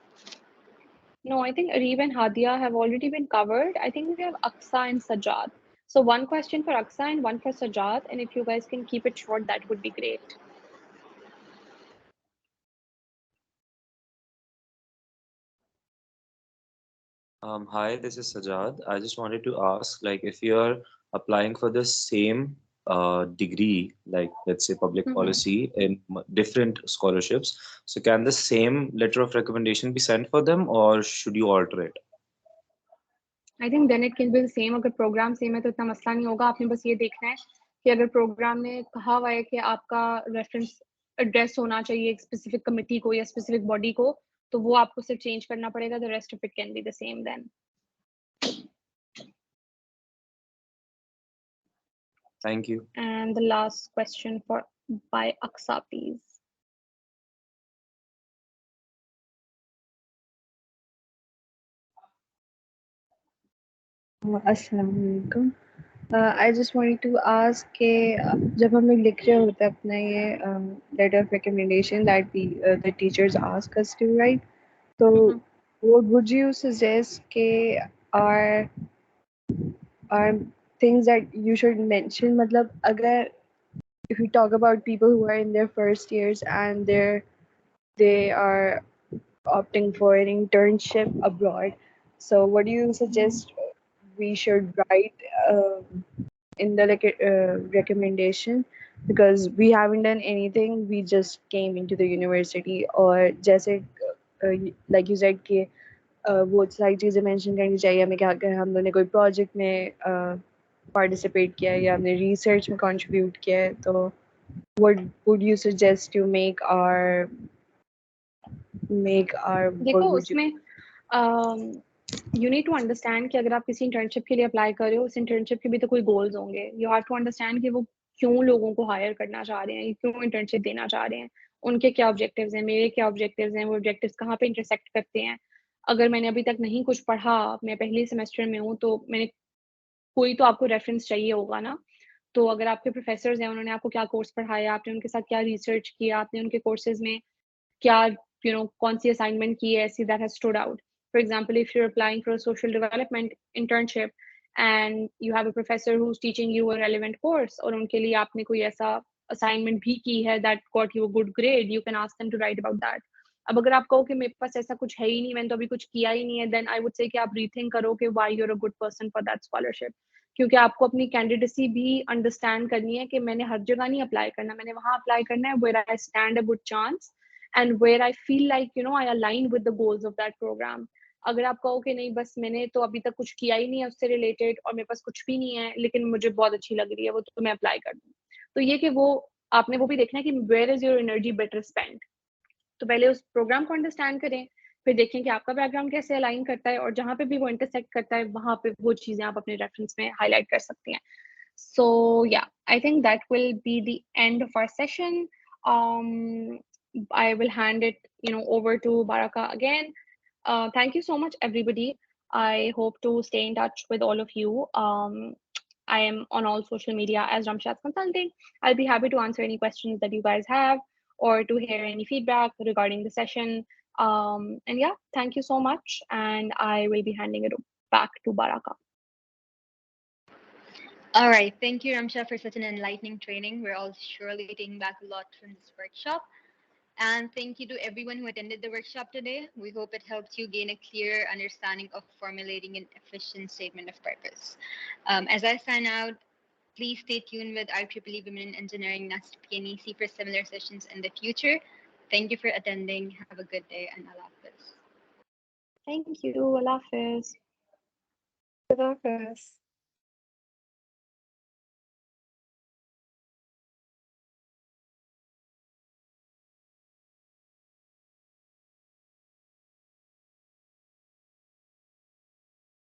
No, I think Arif and Hadia have already been covered. I think we have Aksa and Sajad. So one question for Aksa and one for Sajad, and if you guys can keep it short, that would be great. Hi, this is Sajad. I just wanted to ask, like, if you're applying for the same degree, like let's say public policy in different scholarships, so can the same letter of recommendation be sent for them, or should you alter it? I think then it can be the same. अगर programme same है तो इतना मसला नहीं होगा। आपने बस ये देखना है कि अगर प्रोग्राम में कहा हुआ है कि आपका रेफरेंस एड्रेस होना चाहिए एक स्पेसिफिक कमिटी को या स्पेसिफिक बॉडी को, तो वो आपको सिर्फ चेंज करना पड़ेगा। The rest of it can be the same then. Thank you. And the last question by Aksa, please. अस्सलामुअलैकुम। I just wanted to ask कि जब हम लोग लिख रहे होते हैं अपना ये letter of recommendation that the teachers ask us to write, so what would you suggest कि are things that you should mention? मतलब अगर if we talk about people who are in their first years and they are opting for an internship abroad, so what do you suggest we should write in the recommendation? Because we haven't done anything, we just came into the university, और जैसे like you said कि वो सारी चीज़ें mention करनी चाहिए हमें कि अगर हम लोगों ने कोई प्रोजेक्ट में पार्टिसिपेट किया है या हमने रिसर्च में कंट्रीब्यूट किया है, तो what would you suggest to make our देखो उसमें you need to understand कि अगर आप किसी इंटर्नशिप के लिए अप्लाई कर रहे हो, उस इंटर्नशिप के भी तो कोई गोल्स होंगे। यू हैव टू अंडरस्टैंड कि वो क्यों लोगों को हायर करना चाह रहे हैं, क्यों इंटर्नशिप देना चाह रहे हैं, उनके क्या ऑब्जेक्टिव्स हैं, मेरे क्या ऑब्जेक्टिव्स हैं, वो ऑब्जेक्टिव्स कहाँ पे इंटरसेक्ट करते हैं। अगर मैंने अभी तक नहीं कुछ पढ़ा, मैं पहले सेमेस्टर में हूँ, तो मैंने कोई तो आपको रेफरेंस चाहिए होगा ना। तो अगर आपके प्रोफेसर्स हैं, उन्होंने आपको क्या कोर्स पढ़ाया, आपने उनके साथ क्या रिसर्च किया, आपने उनके कोर्सेज में क्या कौन सी असाइनमेंट की है ऐसी that has stood out. For example, if you're applying for a social development internship and you have a professor who's teaching you a relevant course और उनके लिए आपने कोई ऐसा assignment भी की है that got you a good grade, you can ask them to write about that. अब अगर आप कहो कि मेरे पास ऐसा कुछ है ही नहीं, मैंने तो अभी कुछ किया ही नहीं है, then I would say कि आप rethink करो कि why you're a good person for that scholarship. क्योंकि आपको अपनी कैंडिडेसी भी अंडरस्टैंड करनी है कि मैंने हर जगह नहीं अप्लाई करना, मैंने वहाँ अप्लाई करना है where I stand a good chance and where I feel like I align with the goals of that program. अगर आप कहो कि नहीं बस मैंने तो अभी तक कुछ किया ही नहीं है उससे रिलेटेड और मेरे पास कुछ भी नहीं है लेकिन मुझे बहुत अच्छी लग रही है वो, तो मैं अप्लाई कर दूँ। तो ये कि वो आपने वो भी देखना है कि where is your energy better spent. तो पहले उस प्रोग्राम को अंडरस्टैंड करें, फिर देखें कि आपका बैकग्राउंड कैसे अलाइन करता है, और जहाँ पे भी वो इंटरसेक्ट करता है वहाँ पे वो चीज़ें आप अपने रेफरेंस में हाईलाइट कर सकती हैं. So yeah, I think that will be the end of our session. I will hand it, over to Baraka again. Thank you so much, everybody. I hope to stay in touch with all of you. I am on all social media as Ramsha Consulting. I'll be happy to answer any questions that you guys have or to hear any feedback regarding the session. And yeah, thank you so much. And I will be handing it back to Baraka. All right. Thank you, Ramsha, for such an enlightening training. We're all surely taking back a lot from this workshop. And thank you to everyone who attended the workshop today. We hope it helped you gain a clear understanding of formulating an efficient statement of purpose. As I sign out, please stay tuned with IEEE Women in Engineering NAST PNEC for similar sessions in the future. Thank you for attending. Have a good day, and Allah Hafiz. Thank you. Allah Hafiz. Allah Hafiz.